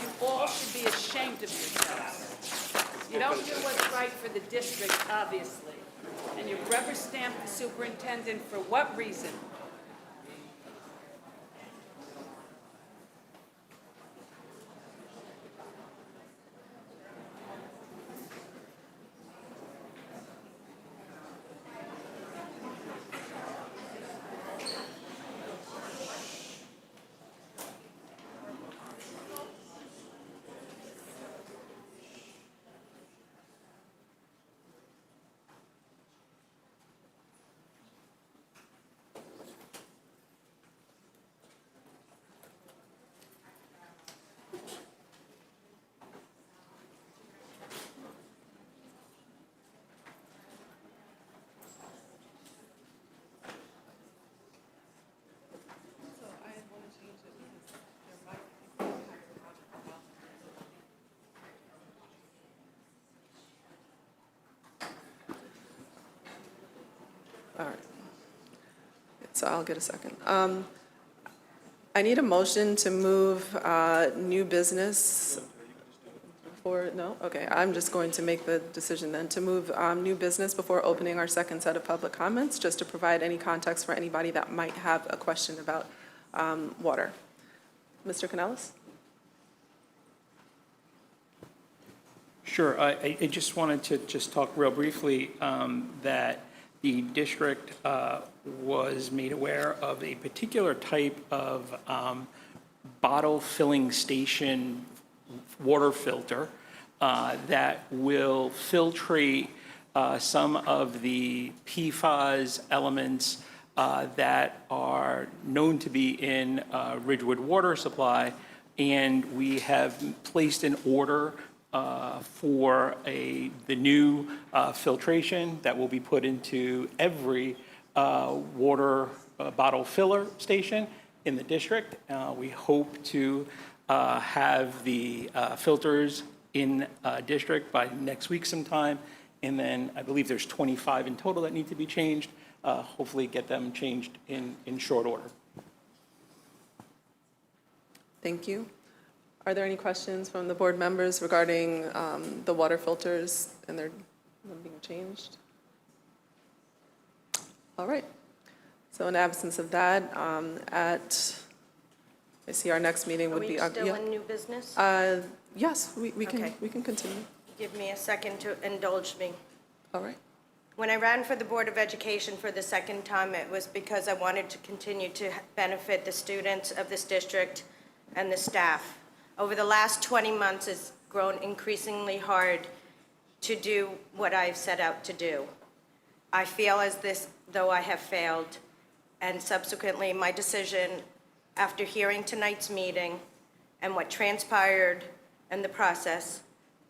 You all should be ashamed of yourselves. You don't do what's right for the district, obviously. And you rubber stamp the superintendent for what reason? All right. So I'll get a second. I need a motion to move new business before, no? Okay, I'm just going to make the decision then to move new business before opening our second set of public comments, just to provide any context for anybody that might have a question about water. Mr. Canellis? Sure. I just wanted to just talk real briefly that the district was made aware of a particular type of bottle filling station water filter that will filtrate some of the PFAS elements that are known to be in Ridgewood water supply. And we have placed an order for the new filtration that will be put into every water bottle filler station in the district. We hope to have the filters in district by next week sometime. And then I believe there's 25 in total that need to be changed. Hopefully get them changed in short order. Thank you. Are there any questions from the board members regarding the water filters and them being changed? All right. So in absence of that, I see our next meeting would be. Are we still in new business? Yes, we Okay. can continue. Give me a second to indulge me. All right. When I ran for the Board of Education for the second time, it was because I wanted to continue to benefit the students of this district and the staff. Over the last 20 months, it's grown increasingly hard to do what I've set out to do. I feel as though I have failed, and subsequently, my decision, after hearing tonight's meeting and what transpired in the process,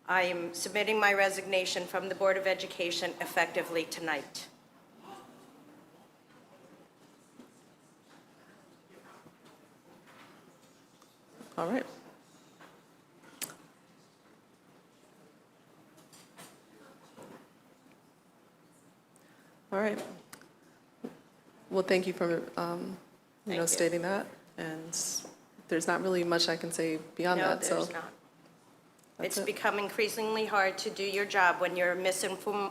I am submitting my resignation from the Board of Education effectively tonight. All right. All right. Well, thank you for, stating that. And there's not really much I can say beyond that, so. No, there's not. That's It's it. become increasingly hard to do your job when you're misinformed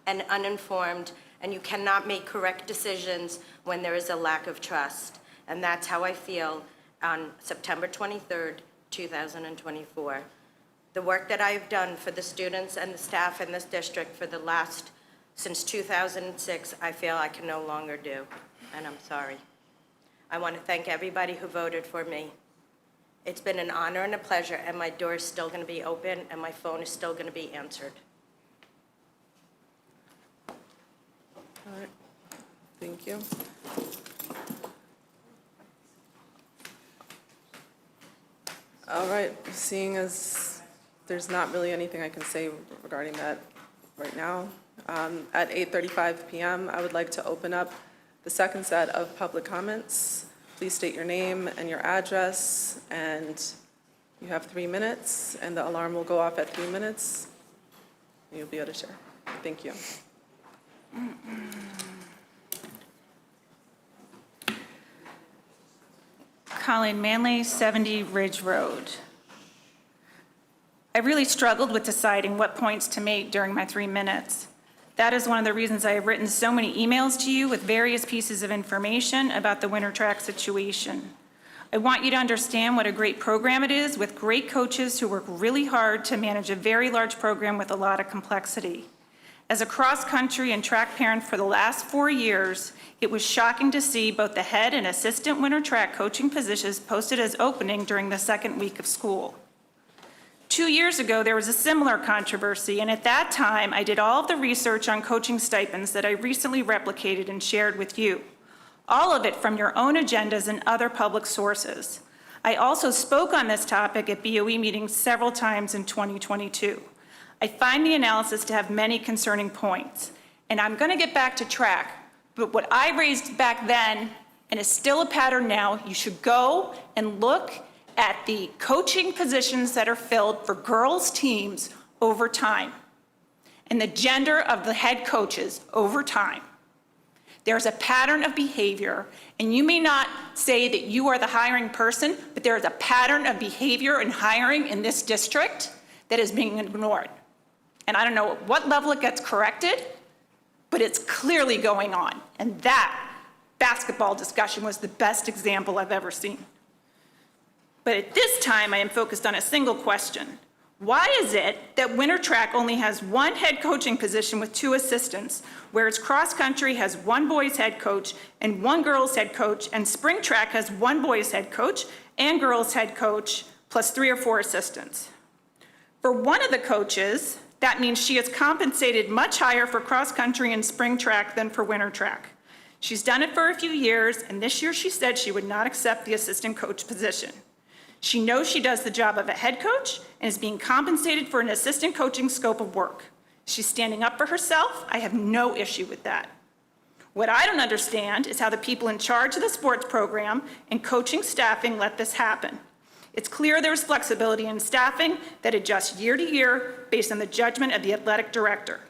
and uninformed, and you cannot make correct decisions when there is a lack of trust. And that's how I feel on September 23rd, 2024. The work that I've done for the students and the staff in this district since 2006, I feel I can no longer do, and I'm sorry. I want to thank everybody who voted for me. It's been an honor and a pleasure, and my door is still going to be open, and my phone is still going to be answered. All right. Thank you. All right, seeing as there's not really anything I can say regarding that right now, at 8:35 p.m., I would like to open up the second set of public comments. Please state your name and your address, and you have 3 minutes, and the alarm will go off at 3 minutes. You'll be able to share. Thank you. Colleen Manley, 70 Ridge Road. I really struggled with deciding what points to make during my 3 minutes. That is one of the reasons I have written so many emails to you with various pieces of information about the winter track situation. I want you to understand what a great program it is with great coaches who work really hard to manage a very large program with a lot of complexity. As a cross-country and track parent for the last 4 years, it was shocking to see both the head and assistant winter track coaching positions posted as opening during the second week of school. 2 years ago, there was a similar controversy, and at that time, I did all of the research on coaching stipends that I recently replicated and shared with you. All of it from your own agendas and other public sources. I also spoke on this topic at BOE meetings several times in 2022. I find the analysis to have many concerning points, and I'm going to get back to track, but what I raised back then, and is still a pattern now, you should go and look at the coaching positions that are filled for girls' teams over time, and the gender of the head coaches over time. There's a pattern of behavior, and you may not say that you are the hiring person, but there is a pattern of behavior and hiring in this district that is being ignored. And I don't know at what level it gets corrected, but it's clearly going on. And that basketball discussion was the best example I've ever seen. But at this time, I am focused on a single question. Why is it that winter track only has one head coaching position with 2 assistants, whereas cross country has 1 boys head coach and 1 girls head coach, and spring track has 1 boys head coach and girls head coach, plus 3 or 4 assistants? For one of the coaches, that means she is compensated much higher for cross country and spring track than for winter track. She's done it for a few years, and this year she said she would not accept the assistant coach position. She knows she does the job of a head coach and is being compensated for an assistant coaching scope of work. She's standing up for herself. I have no issue with that. What I don't understand is how the people in charge of the sports program and coaching staffing let this happen. It's clear there's flexibility in staffing that adjusts year to year based on the judgment of the athletic director.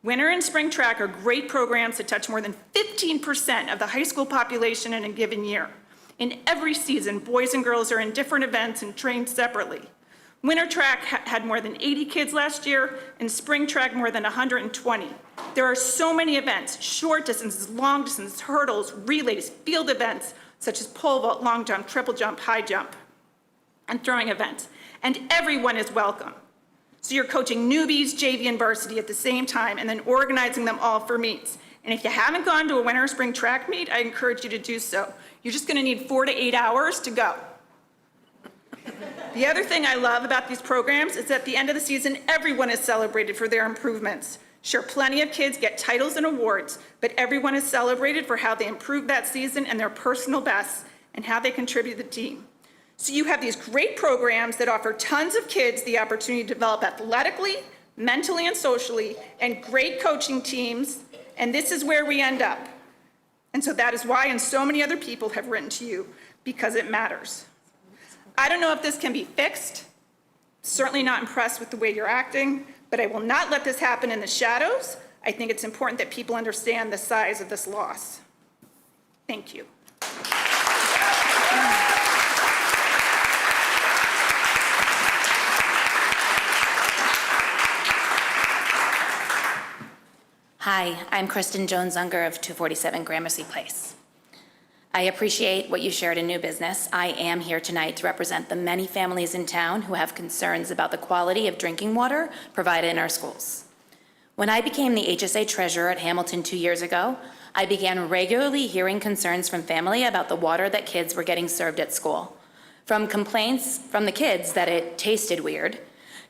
Winter and spring track are great programs that touch more than 15% of the high school population in a given year. In every season, boys and girls are in different events and trained separately. Winter track had more than 80 kids last year, and spring track more than 120. There are so many events, short distances, long distances, hurdles, relays, field events, such as pole vault, long jump, triple jump, high jump, and throwing events, and everyone is welcome. So you're coaching newbies, JV, and varsity at the same time, and then organizing them all for meets. And if you haven't gone to a winter or spring track meet, I encourage you to do so. You're just gonna need 4 to 8 hours to go. The other thing I love about these programs is at the end of the season, everyone is celebrated for their improvements. Sure, plenty of kids get titles and awards, but everyone is celebrated for how they improved that season and their personal bests and how they contribute to the team. So you have these great programs that offer tons of kids the opportunity to develop athletically, mentally, and socially, and great coaching teams, and this is where we end up. And so that is why, and so many other people have written to you, because it matters. I don't know if this can be fixed. Certainly not impressed with the way you're acting, but I will not let this happen in the shadows. I think it's important that people understand the size of this loss. Thank you. Hi, I'm Kristen Jones-Unger of 247 Gramercy Place. I appreciate what you shared in new business. I am here tonight to represent the many families in town who have concerns about the quality of drinking water provided in our schools. When I became the HSA treasurer at Hamilton 2 years ago, I began regularly hearing concerns from family about the water that kids were getting served at school. From complaints from the kids that it tasted weird,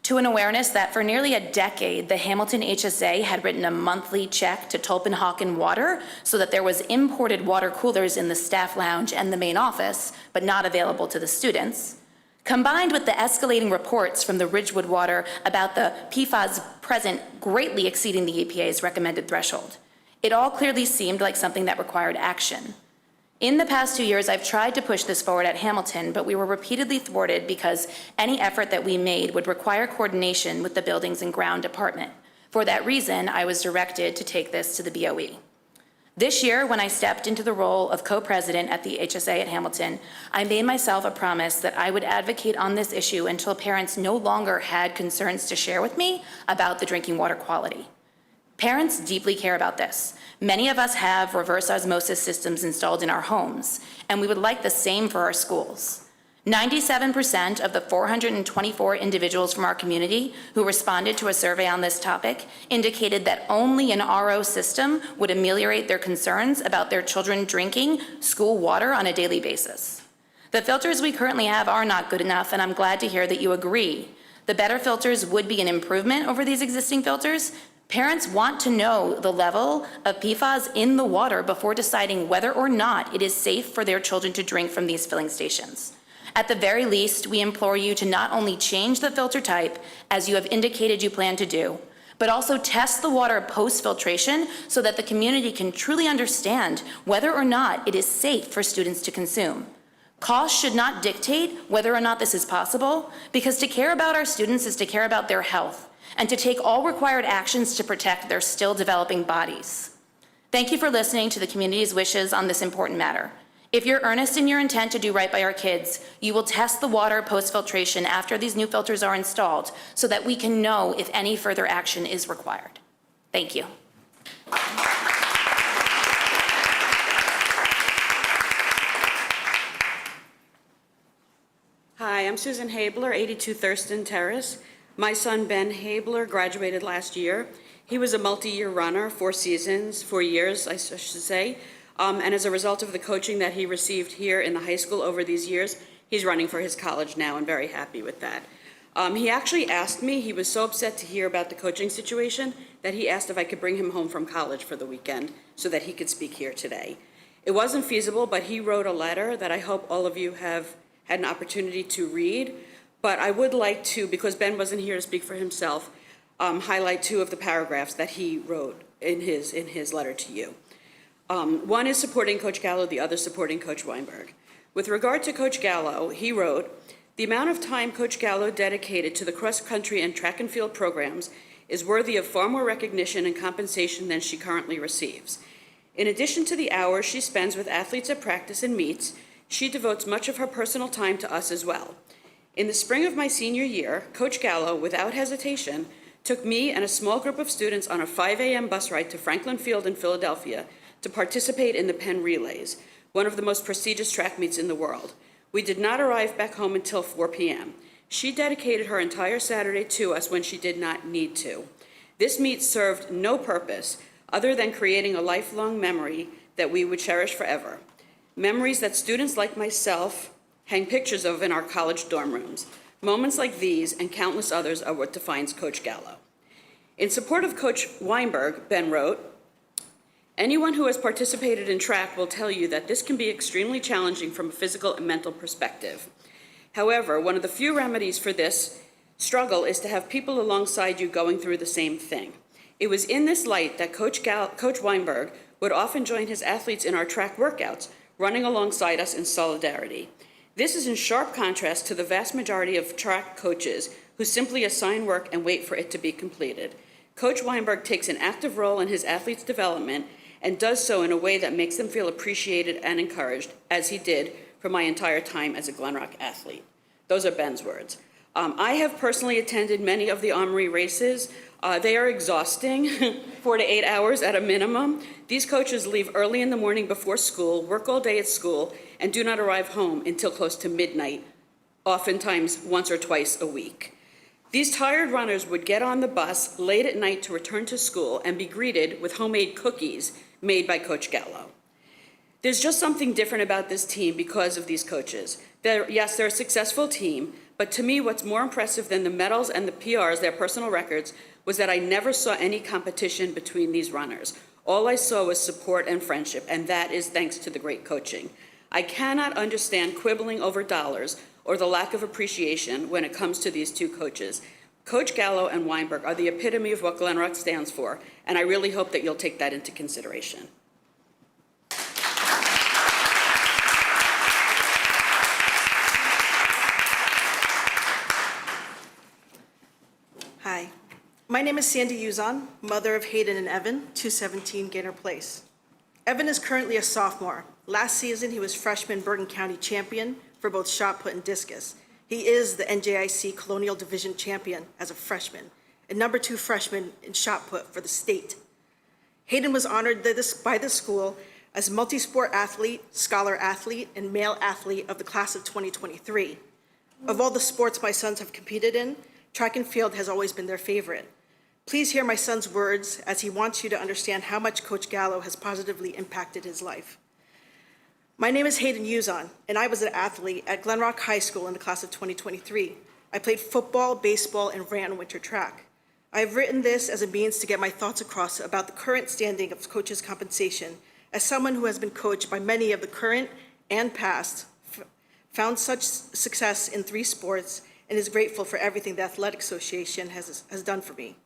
to an awareness that for nearly a decade, the Hamilton HSA had written a monthly check to Tulpen Hawken Water so that there was imported water coolers in the staff lounge and the main office, but not available to the students, combined with the escalating reports from the Ridgewood Water about the PFAS present greatly exceeding the EPA's recommended threshold. It all clearly seemed like something that required action. In the past 2 years, I've tried to push this forward at Hamilton, but we were repeatedly thwarted because any effort that we made would require coordination with the Buildings and Ground Department. For that reason, I was directed to take this to the BOE. This year, when I stepped into the role of co-president at the HSA at Hamilton, I made myself a promise that I would advocate on this issue until parents no longer had concerns to share with me about the drinking water quality. Parents deeply care about this. Many of us have reverse osmosis systems installed in our homes, and we would like the same for our schools. 97% of the 424 individuals from our community who responded to a survey on this topic indicated that only an RO system would ameliorate their concerns about their children drinking school water on a daily basis. The filters we currently have are not good enough, and I'm glad to hear that you agree. The better filters would be an improvement over these existing filters. Parents want to know the level of PFAS in the water before deciding whether or not it is safe for their children to drink from these filling stations. At the very least, we implore you to not only change the filter type, as you have indicated you plan to do, but also test the water post-filtration so that the community can truly understand whether or not it is safe for students to consume. Cost should not dictate whether or not this is possible, because to care about our students is to care about their health, and to take all required actions to protect their still developing bodies. Thank you for listening to the community's wishes on this important matter. If you're earnest in your intent to do right by our kids, you will test the water post-filtration after these new filters are installed so that we can know if any further action is required. Thank you. Hi, I'm Susan Habler, 82 Thurston Terrace. My son, Ben Habler, graduated last year. He was a multi-year runner, 4 years, I should say. And as a result of the coaching that he received here in the high school over these years, he's running for his college now and very happy with that. He actually asked me, he was so upset to hear about the coaching situation, that he asked if I could bring him home from college for the weekend so that he could speak here today. It wasn't feasible, but he wrote a letter that I hope all of you have had an opportunity to read. But I would like to, because Ben wasn't here to speak for himself, highlight 2 of the paragraphs that he wrote in his letter to you. One is supporting Coach Gallo, the other supporting Coach Weinberg. With regard to Coach Gallo, he wrote, "The amount of time Coach Gallo dedicated to the cross-country and track and field programs is worthy of far more recognition and compensation than she currently receives. In addition to the hours she spends with athletes at practice and meets, she devotes much of her personal time to us as well. In the spring of my senior year, Coach Gallo, without hesitation, took me and a small group of students on a 5 a.m. bus ride to Franklin Field in Philadelphia to participate in the Penn Relays, one of the most prestigious track meets in the world. We did not arrive back home until 4 p.m. She dedicated her entire Saturday to us when she did not need to. This meet served no purpose other than creating a lifelong memory that we would cherish forever. Memories that students like myself hang pictures of in our college dorm rooms. Moments like these and countless others are what defines Coach Gallo. In support of Coach Weinberg, Ben wrote, "Anyone who has participated in track will tell you that this can be extremely challenging from a physical and mental perspective. However, one of the few remedies for this struggle is to have people alongside you going through the same thing. It was in this light that Coach Weinberg would often join his athletes in our track workouts, running alongside us in solidarity. This is in sharp contrast to the vast majority of track coaches who simply assign work and wait for it to be completed. Coach Weinberg takes an active role in his athletes' development and does so in a way that makes them feel appreciated and encouraged, as he did for my entire time as a Glen Rock athlete." Those are Ben's words. I have personally attended many of the Armory races. They are exhausting, 4 to 8 hours at a minimum. These coaches leave early in the morning before school, work all day at school, and do not arrive home until close to midnight, oftentimes once or twice a week. These tired runners would get on the bus late at night to return to school and be greeted with homemade cookies made by Coach Gallo. There's just something different about this team because of these coaches. Yes, they're a successful team, but to me, what's more impressive than the medals and the PRs, their personal records, was that I never saw any competition between these runners. All I saw was support and friendship, and that is thanks to the great coaching. I cannot understand quibbling over dollars or the lack of appreciation when it comes to these two coaches. Coach Gallo and Weinberg are the epitome of what Glen Rock stands for, and I really hope that you'll take that into consideration. Hi, my name is Sandy Uzon, mother of Hayden and Evan, 217 Gaynor Place. Evan is currently a sophomore. Last season, he was freshman Bergen County champion for both shot put and discus. He is the NJIC Colonial Division champion as a freshman, and number 2 freshman in shot put for the state. Hayden was honored by the school as multi-sport athlete, scholar athlete, and male athlete of the class of 2023. Of all the sports my sons have competed in, track and field has always been their favorite. Please hear my son's words as he wants you to understand how much Coach Gallo has positively impacted his life. My name is Hayden Uzon, and I was an athlete at Glen Rock High School in the class of 2023. I played football, baseball, and ran winter track. I have written this as a means to get my thoughts across about the current standing of coaches' compensation as someone who has been coached by many of the current and past, found such success in 3 sports, and is grateful for everything the Athletic Association has done for me.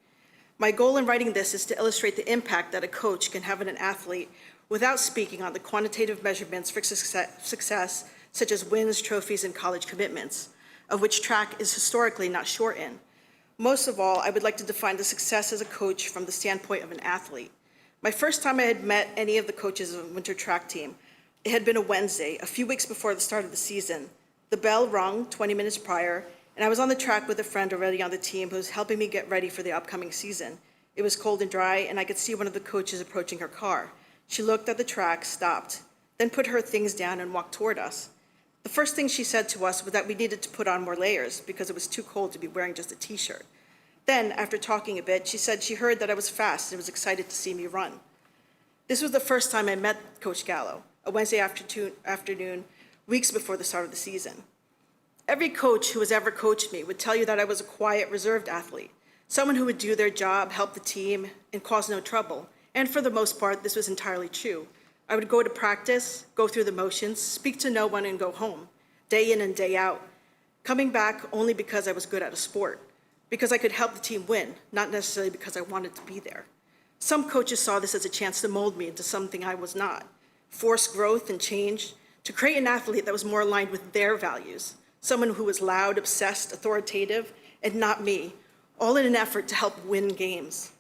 My goal in writing this is to illustrate the impact that a coach can have on an athlete without speaking on the quantitative measurements for success, such as wins, trophies, and college commitments, of which track is historically not short in. Most of all, I would like to define the success as a coach from the standpoint of an athlete. My first time I had met any of the coaches of a winter track team, it had been a Wednesday, a few weeks before the start of the season. The bell rung 20 minutes prior, and I was on the track with a friend already on the team who was helping me get ready for the upcoming season. It was cold and dry, and I could see one of the coaches approaching her car. She looked at the track, stopped, then put her things down and walked toward us. The first thing she said to us was that we needed to put on more layers because it was too cold to be wearing just a t-shirt. Then, after talking a bit, she said she heard that I was fast and was excited to see me run. This was the first time I met Coach Gallo, a Wednesday afternoon, weeks before the start of the season. Every coach who has ever coached me would tell you that I was a quiet, reserved athlete, someone who would do their job, help the team, and cause no trouble. And for the most part, this was entirely true. I would go to practice, go through the motions, speak to no one, and go home, day in and day out, coming back only because I was good at a sport, because I could help the team win, not necessarily because I wanted to be there. Some coaches saw this as a chance to mold me into something I was not, force growth and change, to create an athlete that was more aligned with their values, someone who was loud, obsessed, authoritative, and not me, all in an effort to help win games.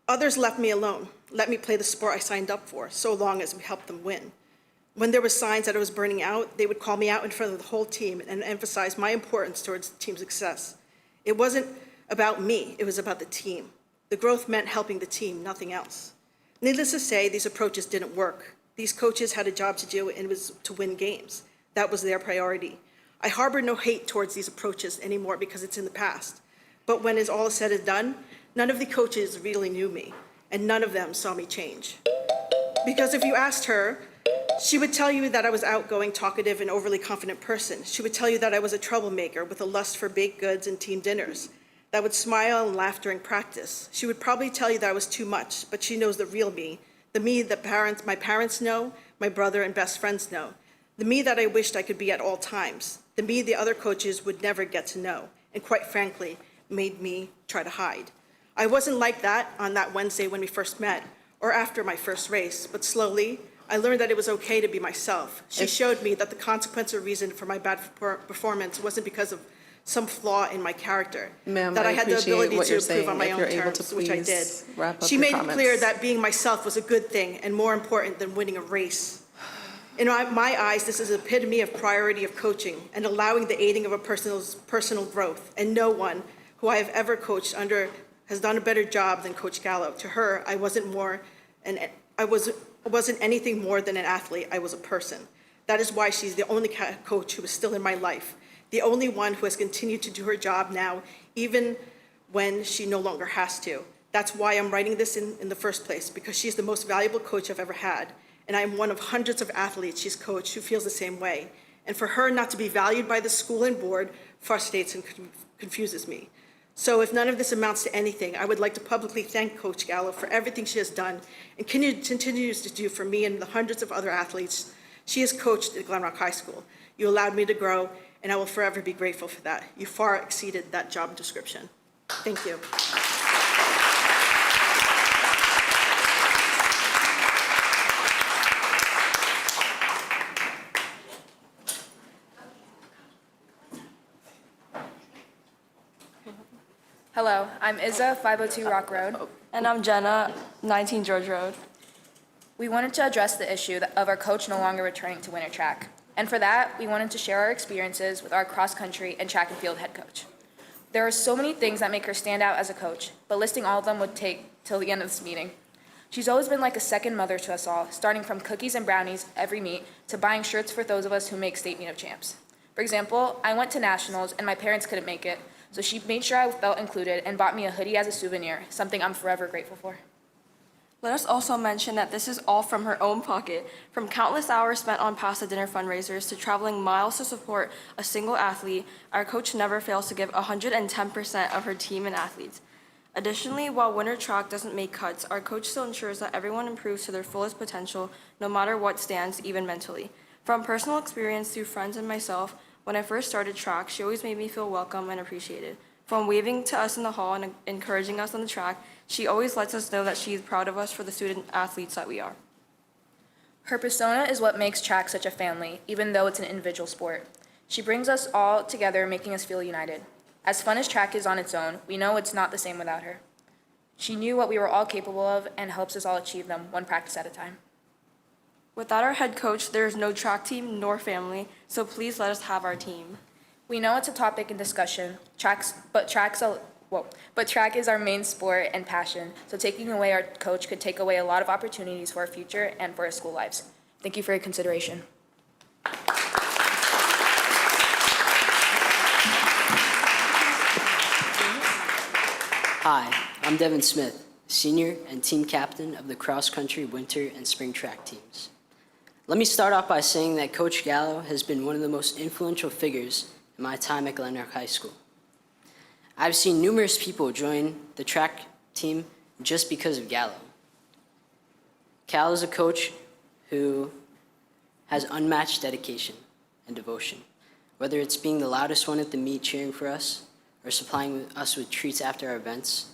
Others left me alone, let me play the sport I signed up for, so long as we helped them win. When there were signs that I was burning out, they would call me out in front of the whole team and emphasize my importance towards the team's success. It wasn't about me, it was about the team. The growth meant helping the team, nothing else. Needless to say, these approaches didn't work. These coaches had a job to do, and it was to win games. That was their priority. I harbor no hate towards these approaches anymore because it's in the past. But when it's all said and done, none of the coaches really knew me, and none of them saw me change. Because if you asked her, she would tell you that I was outgoing, talkative, and overly confident person. She would tell you that I was a troublemaker with a lust for baked goods and team dinners, that would smile and laugh during practice. She would probably tell you that I was too much, but she knows the real me, the me that my parents know, my brother and best friends know, the me that I wished I could be at all times, the me the other coaches would never get to know, and quite frankly, made me try to hide. I wasn't like that on that Wednesday when we first met, or after my first race, but slowly, I learned that it was okay to be myself. She showed me that the consequence or reason for my bad performance wasn't because of some flaw in my character, Ma'am, that I had the appreciate ability what to you're improve saying. on my If own you're able terms, to which I did. please wrap up She your made it comments. clear that being myself was a good thing and more important than winning a race. In my eyes, this is the epitome of priority of coaching and allowing the aiding of a person's personal growth, and no one who I have ever coached under has done a better job than Coach Gallo. To her, I wasn't anything more than an athlete. I was a person. That is why she's the only coach who is still in my life, the only one who has continued to do her job now, even when she no longer has to. That's why I'm writing this in the first place, because she's the most valuable coach I've ever had, and I'm one of hundreds of athletes she's coached who feels the same way. And for her not to be valued by the school and board frustrates and confuses me. So if none of this amounts to anything, I would like to publicly thank Coach Gallo for everything she has done and continues to do for me and the hundreds of other athletes she has coached at Glen Rock High School. You allowed me to grow, and I will forever be grateful for that. You far exceeded that job description. Thank you. Hello, I'm Izza, 502 Rock Road. And I'm Jenna, 19 George Road. We wanted to address the issue of our coach no longer returning to winter track. And for that, we wanted to share our experiences with our cross-country and track and field head coach. There are so many things that make her stand out as a coach, but listing all of them would take till the end of this meeting. She's always been like a second mother to us all, starting from cookies and brownies every meet to buying shirts for those of us who make state meet of champs. For example, I went to nationals and my parents couldn't make it, so she made sure I felt included and bought me a hoodie as a souvenir, something I'm forever grateful for. Let us also mention that this is all from her own pocket, from countless hours spent on pasta dinner fundraisers to traveling miles to support a single athlete. Our coach never fails to give 110% of her team and athletes. Additionally, while winter track doesn't make cuts, our coach still ensures that everyone improves to their fullest potential, no matter what stands, even mentally. From personal experience through friends and myself, when I first started track, she always made me feel welcome and appreciated. From waving to us in the hall and encouraging us on the track, she always lets us know that she is proud of us for the student athletes that we are. Her persona is what makes track such a family, even though it's an individual sport. She brings us all together, making us feel united. As fun as track is on its own, we know it's not the same without her. She knew what we were all capable of and helps us all achieve them, one practice at a time. Without our head coach, there is no track team nor family, so please let us have our team. We know it's a topic in discussion, but track is our main sport and passion, so taking away our coach could take away a lot of opportunities for our future and for our school lives. Thank you for your consideration. Hi, I'm Devin Smith, senior and team captain of the cross-country winter and spring track teams. Let me start off by saying that Coach Gallo has been one of the most influential figures in my time at Glen Rock High School. I've seen numerous people join the track team just because of Gallo. Cal is a coach who has unmatched dedication and devotion, whether it's being the loudest one at the meet cheering for us or supplying us with treats after our events.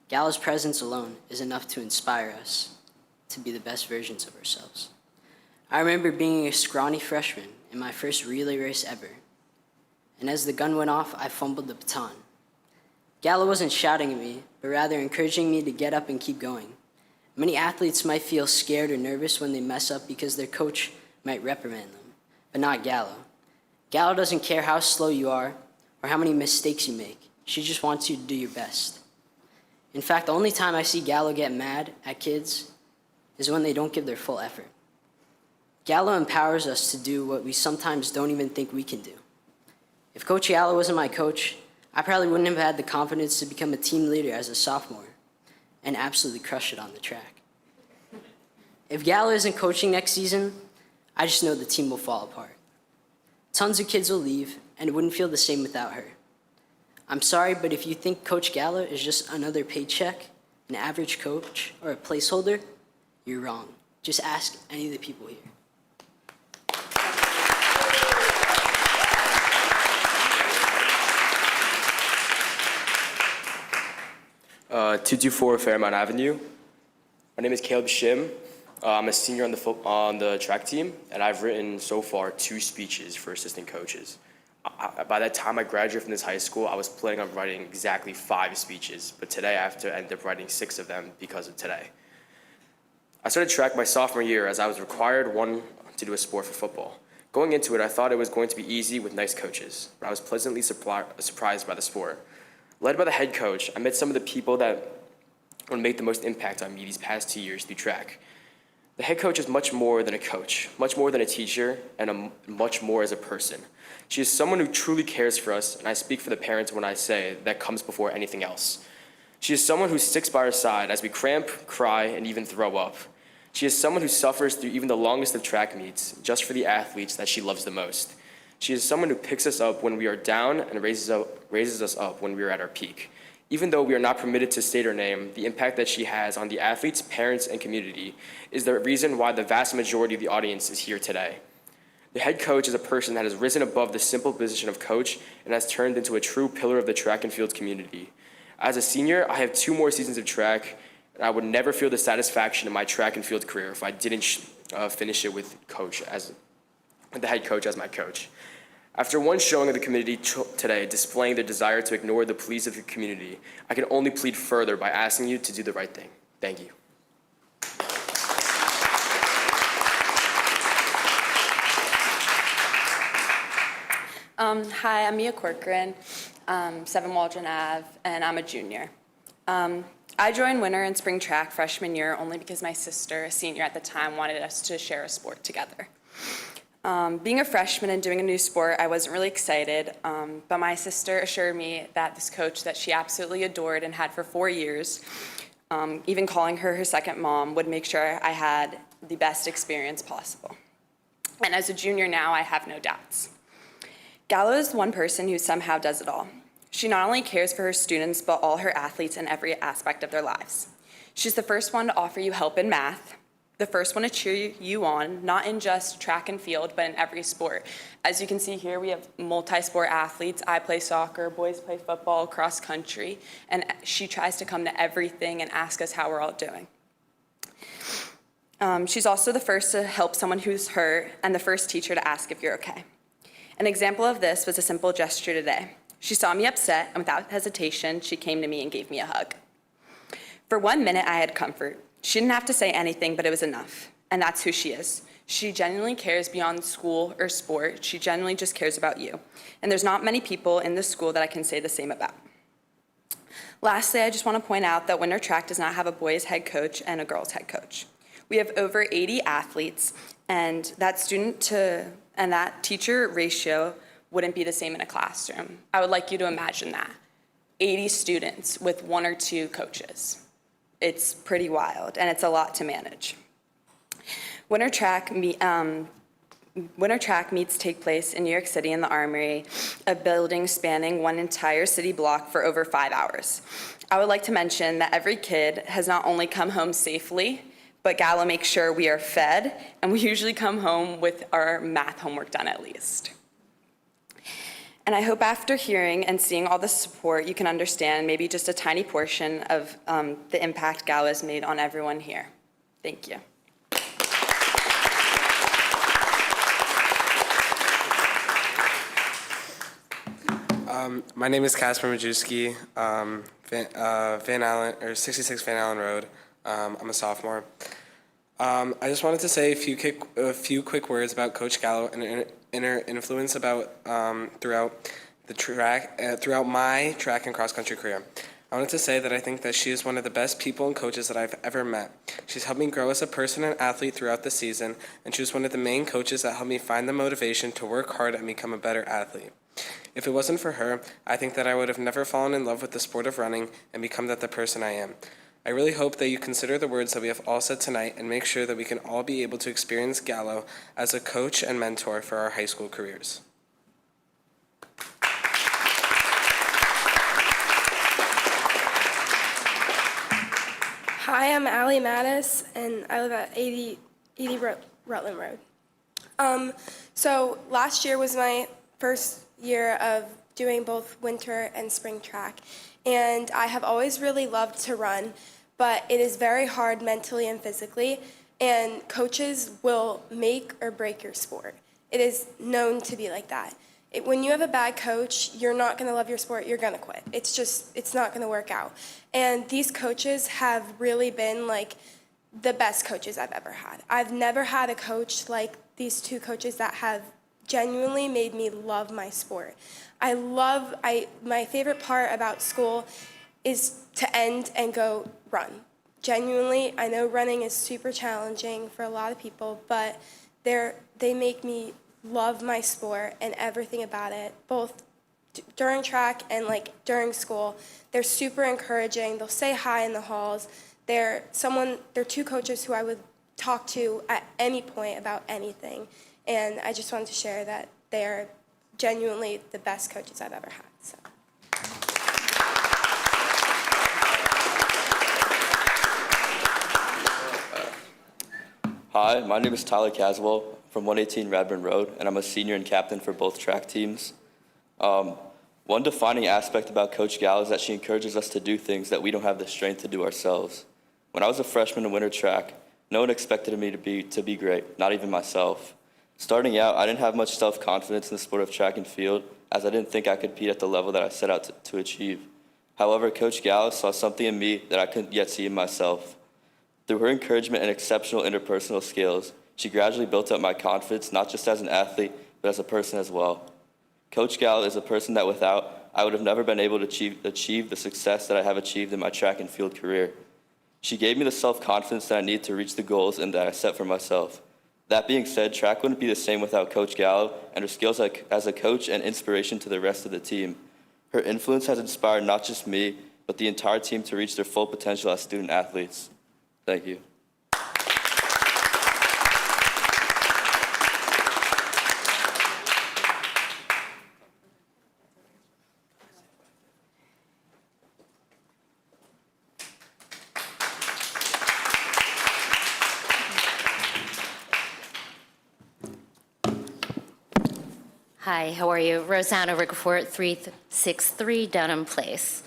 Gallo's presence alone is enough to inspire us to be the best versions of ourselves. I remember being a scrawny freshman in my first relay race ever, and as the gun went off, I fumbled the baton. Gallo wasn't shouting at me, but rather encouraging me to get up and keep going. Many athletes might feel scared or nervous when they mess up because their coach might reprimand them, but not Gallo. Gallo doesn't care how slow you are or how many mistakes you make. She just wants you to do your best. In fact, the only time I see Gallo get mad at kids is when they don't give their full effort. Gallo empowers us to do what we sometimes don't even think we can do. If Coach Gallo wasn't my coach, I probably wouldn't have had the confidence to become a team leader as a sophomore and absolutely crush it on the track. If Gallo isn't coaching next season, I just know the team will fall apart. Tons of kids will leave, and it wouldn't feel the same without her. I'm sorry, but if you think Coach Gallo is just another paycheck, an average coach, or a placeholder, you're wrong. Just ask any of the people here. Uh, 224 Fairmount Avenue. My name is Caleb Shim. I'm a senior on the track team, and I've written so far 2 speeches for assistant coaches. By that time I graduated from this high school, I was planning on writing exactly 5 speeches, but today I have to end up writing 6 of them because of today. I started track my sophomore year as I was required to do a sport for football. Going into it, I thought it was going to be easy with nice coaches, but I was pleasantly surprised by the sport. Led by the head coach, I met some of the people that would make the most impact on me these past 2 years through track. The head coach is much more than a coach, much more than a teacher, and much more as a person. She is someone who truly cares for us, and I speak for the parents when I say that comes before anything else. She is someone who sticks by our side as we cramp, cry, and even throw up. She is someone who suffers through even the longest of track meets, just for the athletes that she loves the most. She is someone who picks us up when we are down and raises us up when we are at our peak. Even though we are not permitted to state her name, the impact that she has on the athletes, parents, and community is the reason why the vast majority of the audience is here today. The head coach is a person that has risen above the simple position of coach and has turned into a true pillar of the track and field community. As a senior, I have 2 more seasons of track, and I would never feel the satisfaction in my track and field career if I didn't finish it with the head coach as my coach. After one showing of the community today displaying their desire to ignore the pleas of the community, I can only plead further by asking you to do the right thing. Thank you. Hi, I'm Mia Corcoran, 7 Waldron Ave, and I'm a junior. I joined winter and spring track freshman year only because my sister, a senior at the time, wanted us to share a sport together. Being a freshman and doing a new sport, I wasn't really excited, but my sister assured me that this coach that she absolutely adored and had for 4 years, even calling her second mom, would make sure I had the best experience possible. And as a junior now, I have no doubts. Gallo is one person who somehow does it all. She not only cares for her students, but all her athletes in every aspect of their lives. She's the first one to offer you help in math, the first one to cheer you on, not in just track and field, but in every sport. As you can see here, we have multi-sport athletes. I play soccer, boys play football, cross country, and she tries to come to everything and ask us how we're all doing. She's also the first to help someone who's hurt and the first teacher to ask if you're okay. An example of this was a simple gesture today. She saw me upset, and without hesitation, she came to me and gave me a hug. For 1 minute, I had comfort. She didn't have to say anything, but it was enough. And that's who she is. She genuinely cares beyond school or sport. She genuinely just cares about you. And there's not many people in this school that I can say the same about. Lastly, I just want to point out that winter track does not have a boys head coach and a girls head coach. We have over 80 athletes, and that teacher ratio wouldn't be the same in a classroom. I would like you to imagine that. 80 students with 1 or 2 coaches. It's pretty wild, and it's a lot to manage. Winter track meets take place in New York City in the Armory, a building spanning one entire city block for over 5 hours. I would like to mention that every kid has not only come home safely, but Gallo makes sure we are fed, and we usually come home with our math homework done at least. And I hope after hearing and seeing all the support, you can understand maybe just a tiny portion of the impact Gallo has made on everyone here. Thank you. My name is Casper Majewski, Van Allen, or 66 Van Allen Road. I'm a sophomore. I just wanted to say a few quick words about Coach Gallo and her influence throughout my track and cross country career. I wanted to say that I think that she is one of the best people and coaches that I've ever met. She's helped me grow as a person and athlete throughout the season, and she was one of the main coaches that helped me find the motivation to work hard and become a better athlete. If it wasn't for her, I think that I would have never fallen in love with the sport of running and become the person I am. I really hope that you consider the words that we have all said tonight and make sure that we can all be able to experience Gallo as a coach and mentor for our high school careers. Hi, I'm Allie Mattis, and I live at 80 Rutland Road. So last year was my first year of doing both winter and spring track, and I have always really loved to run, but it is very hard mentally and physically, and coaches will make or break your sport. It is known to be like that. When you have a bad coach, you're not going to love your sport, you're going to quit. It's not going to work out. And these coaches have really been like the best coaches I've ever had. I've never had a coach like these two coaches that have genuinely made me love my sport. My favorite part about school is to end and go run. Genuinely, I know running is super challenging for a lot of people, but they make me love my sport and everything about it, both during track and like during school. They're super encouraging. They'll say hi in the halls. They're two coaches who I would talk to at any point about anything. And I just wanted to share that they're genuinely the best coaches I've ever had. So. Hi, my name is Tyler Caswell from 118 Radburn Road, and I'm a senior and captain for both track teams. One defining aspect about Coach Gallo is that she encourages us to do things that we don't have the strength to do ourselves. When I was a freshman in winter track, no one expected me to be great, not even myself. Starting out, I didn't have much self-confidence in the sport of track and field, as I didn't think I could compete at the level that I set out to achieve. However, Coach Gallo saw something in me that I couldn't yet see in myself. Through her encouragement and exceptional interpersonal skills, she gradually built up my confidence, not just as an athlete, but as a person as well. Coach Gallo is a person that without, I would have never been able to achieve the success that I have achieved in my track and field career. She gave me the self-confidence that I need to reach the goals and that I set for myself. That being said, track wouldn't be the same without Coach Gallo and her skills as a coach and inspiration to the rest of the team. Her influence has inspired not just me, but the entire team to reach their full potential as student athletes. Thank you. Hi, how are you? Rosanna Rickerfort, 363 Dunham Place.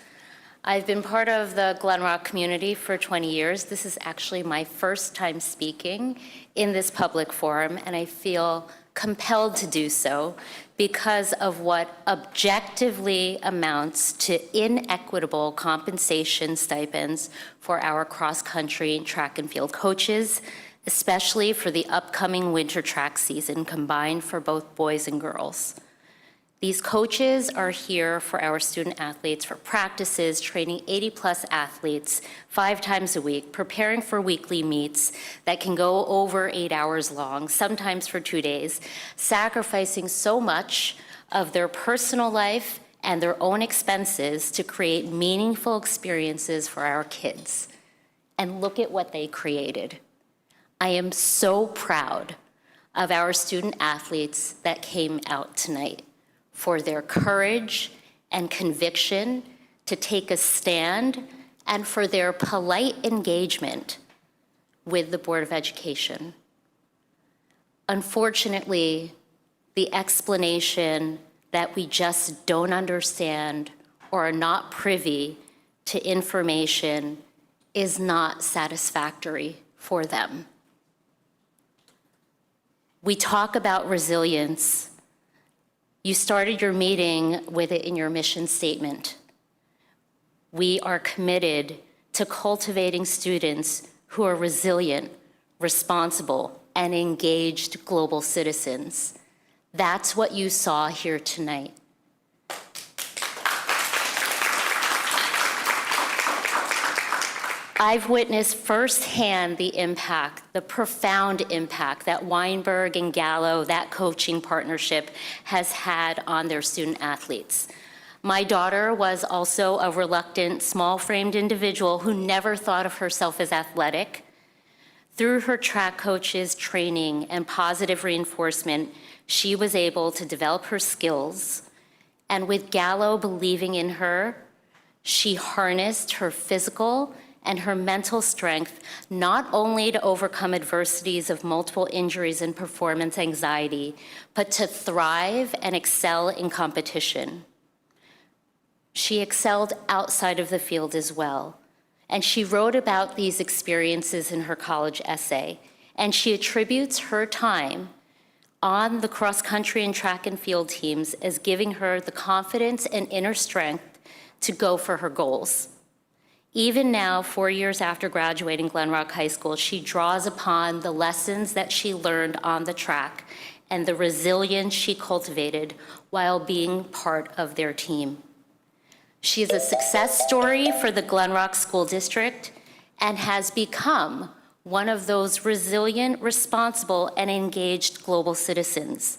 I've been part of the Glen Rock community for 20 years. This is actually my first time speaking in this public forum, and I feel compelled to do so because of what objectively amounts to inequitable compensation stipends for our cross-country track and field coaches, especially for the upcoming winter track season combined for both boys and girls. These coaches are here for our student athletes for practices, training 80+ athletes 5 times a week, preparing for weekly meets that can go over 8 hours long, sometimes for 2 days, sacrificing so much of their personal life and their own expenses to create meaningful experiences for our kids. And look at what they created. I am so proud of our student athletes that came out tonight, for their courage and conviction to take a stand, and for their polite engagement with the Board of Education. Unfortunately, the explanation that we just don't understand or are not privy to information is not satisfactory for them. We talk about resilience. You started your meeting with it in your mission statement. We are committed to cultivating students who are resilient, responsible, and engaged global citizens. That's what you saw here tonight. I've witnessed firsthand the impact, the profound impact that Weinberg and Gallo, that coaching partnership, has had on their student athletes. My daughter was also a reluctant, small-framed individual who never thought of herself as athletic. Through her track coach's training and positive reinforcement, she was able to develop her skills. And with Gallo believing in her, she harnessed her physical and her mental strength, not only to overcome adversities of multiple injuries and performance anxiety, but to thrive and excel in competition. She excelled outside of the field as well. And she wrote about these experiences in her college essay. And she attributes her time on the cross-country and track and field teams as giving her the confidence and inner strength to go for her goals. Even now, 4 years after graduating Glen Rock High School, she draws upon the lessons that she learned on the track and the resilience she cultivated while being part of their team. She is a success story for the Glen Rock School District and has become one of those resilient, responsible, and engaged global citizens.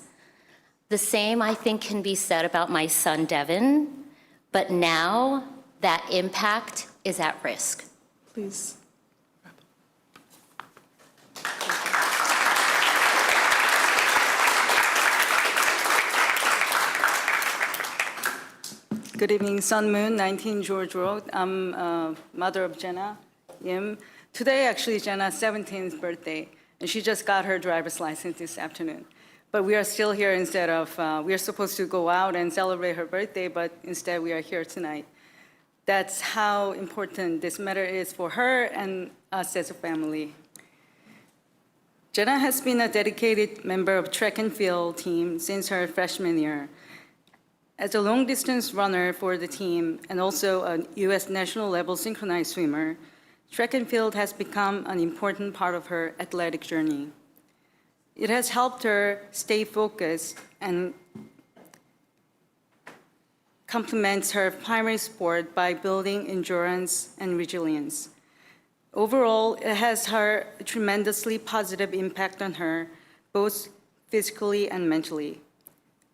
The same, I think, can be said about my son, Devin, but now that impact is at risk. Please. Good evening, Sun Moon, 19 George Road. I'm mother of Jenna Yim. Today, actually, Jenna's 17th birthday, and she just got her driver's license this afternoon. But we are still here instead of, we are supposed to go out and celebrate her birthday, but instead we are here tonight. That's how important this matter is for her and us as a family. Jenna has been a dedicated member of track and field team since her freshman year. As a long-distance runner for the team and also a U.S. national level synchronized swimmer, track and field has become an important part of her athletic journey. It has helped her stay focused and complements her primary sport by building endurance and resilience. Overall, it has had a tremendously positive impact on her, both physically and mentally.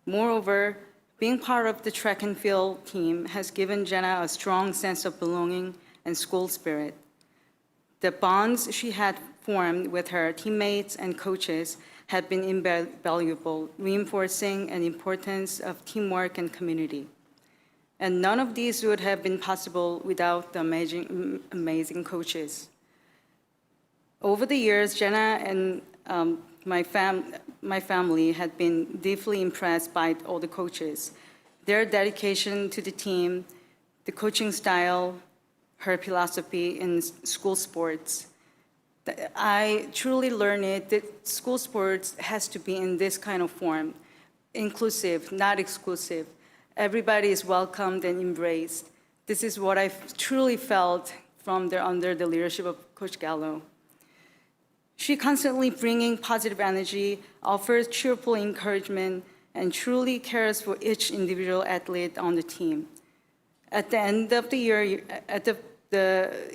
Moreover, being part of the track and field team has given Jenna a strong sense of belonging and school spirit. The bonds she had formed with her teammates and coaches had been invaluable, reinforcing the importance of teamwork and community. And none of these would have been possible without the amazing coaches. Over the years, Jenna and my family had been deeply impressed by all the coaches. Their dedication to the team, the coaching style, her philosophy in school sports. I truly learned that school sports has to be in this kind of form, inclusive, not exclusive. Everybody is welcomed and embraced. This is what I truly felt from under the leadership of Coach Gallo. She constantly bringing positive energy, offers cheerful encouragement, and truly cares for each individual athlete on the team. At the end of the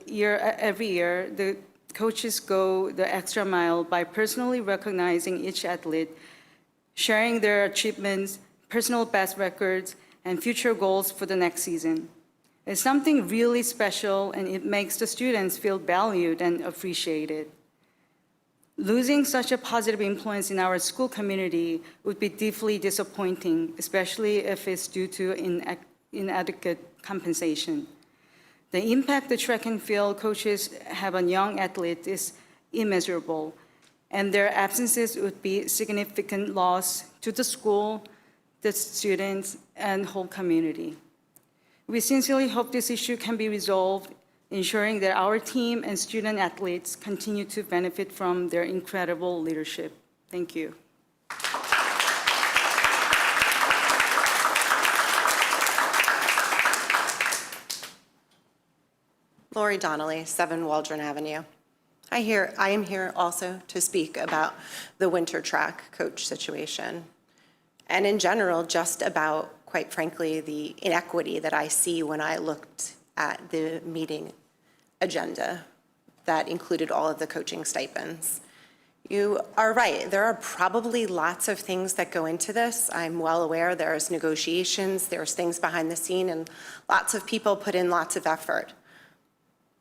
year, every year, the coaches go the extra mile by personally recognizing each athlete, sharing their achievements, personal best records, and future goals for the next season. It's something really special, and it makes the students feel valued and appreciated. Losing such a positive influence in our school community would be deeply disappointing, especially if it's due to inadequate compensation. The impact the track and field coaches have on young athletes is immeasurable, and their absences would be significant loss to the school, the students, and whole community. We sincerely hope this issue can be resolved, ensuring that our team and student athletes continue to benefit from their incredible leadership. Thank you. Lori Donnelly, 7 Waldron Avenue. I am here also to speak about the winter track coach situation, and in general, just about, quite frankly, the inequity that I see when I looked at the meeting agenda that included all of the coaching stipends. You are right. There are probably lots of things that go into this. I'm well aware there's negotiations, there's things behind the scene, and lots of people put in lots of effort.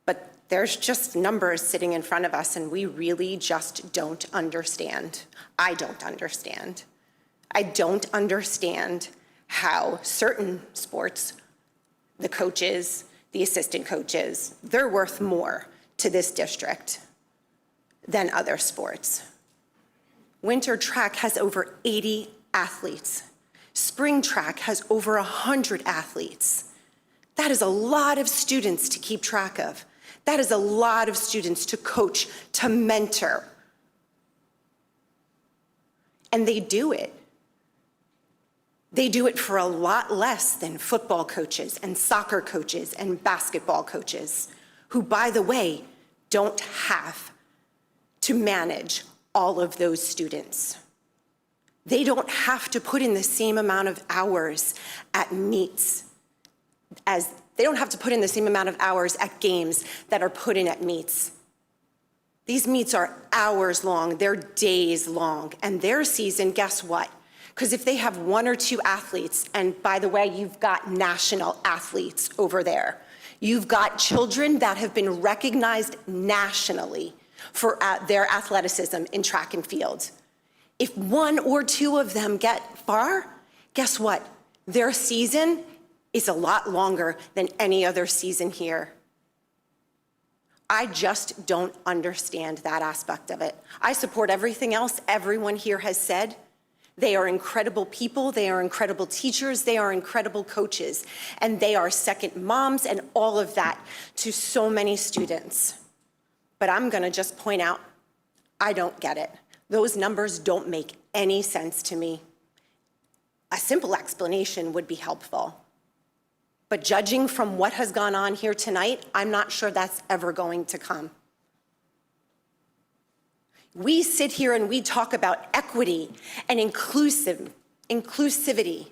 But there's just numbers sitting in front of us, and we really just don't understand. I don't understand. I don't understand how certain sports, the coaches, the assistant coaches, they're worth more to this district than other sports. Winter track has over 80 athletes. Spring track has over 100 athletes. That is a lot of students to keep track of. That is a lot of students to coach, to mentor. And they do it. They do it for a lot less than football coaches and soccer coaches and basketball coaches, who, by the way, don't have to manage all of those students. They don't have to put in the same amount of hours at meets as they don't have to put in the same amount of hours at games that are put in at meets. These meets are hours long, they're days long, and their season, guess what? Because if they have one or two athletes, and by the way, you've got national athletes over there, you've got children that have been recognized nationally for their athleticism in track and field. If one or two of them get far, guess what? Their season is a lot longer than any other season here. I just don't understand that aspect of it. I support everything else everyone here has said. They are incredible people, they are incredible teachers, they are incredible coaches, and they are second moms and all of that to so many students. But I'm gonna just point out, I don't get it. Those numbers don't make any sense to me. A simple explanation would be helpful. But judging from what has gone on here tonight, I'm not sure that's ever going to come. We sit here and we talk about equity and inclusivity.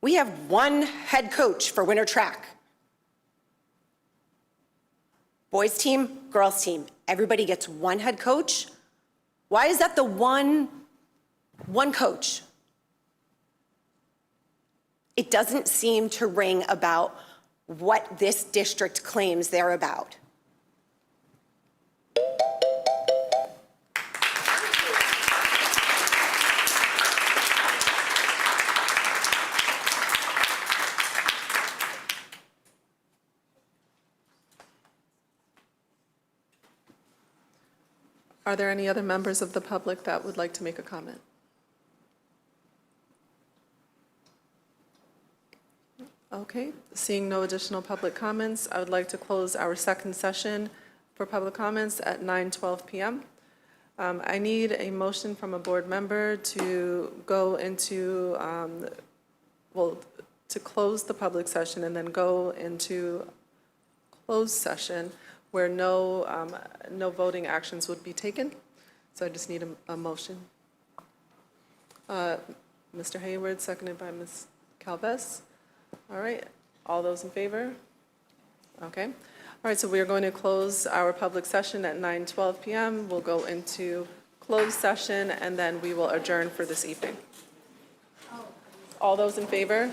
We have one head coach for winter track. Boys team, girls team, everybody gets one head coach. Why is that the one coach? It doesn't seem to ring about what this district claims they're about. Are there any other members of the public that would like to make a comment? Okay, seeing no additional public comments, I would like to close our second session for public comments at 9:12 p.m. I need a motion from a board member to go into, to close the public session and then go into closed session where no voting actions would be taken. So I just need a motion. Mr. Hayward, seconded by Ms. Calves. All right, all those in favor? Okay. All right, so we are going to close our public session at 9:12 p.m. We'll go into closed session, and then we will adjourn for this evening. All those in favor?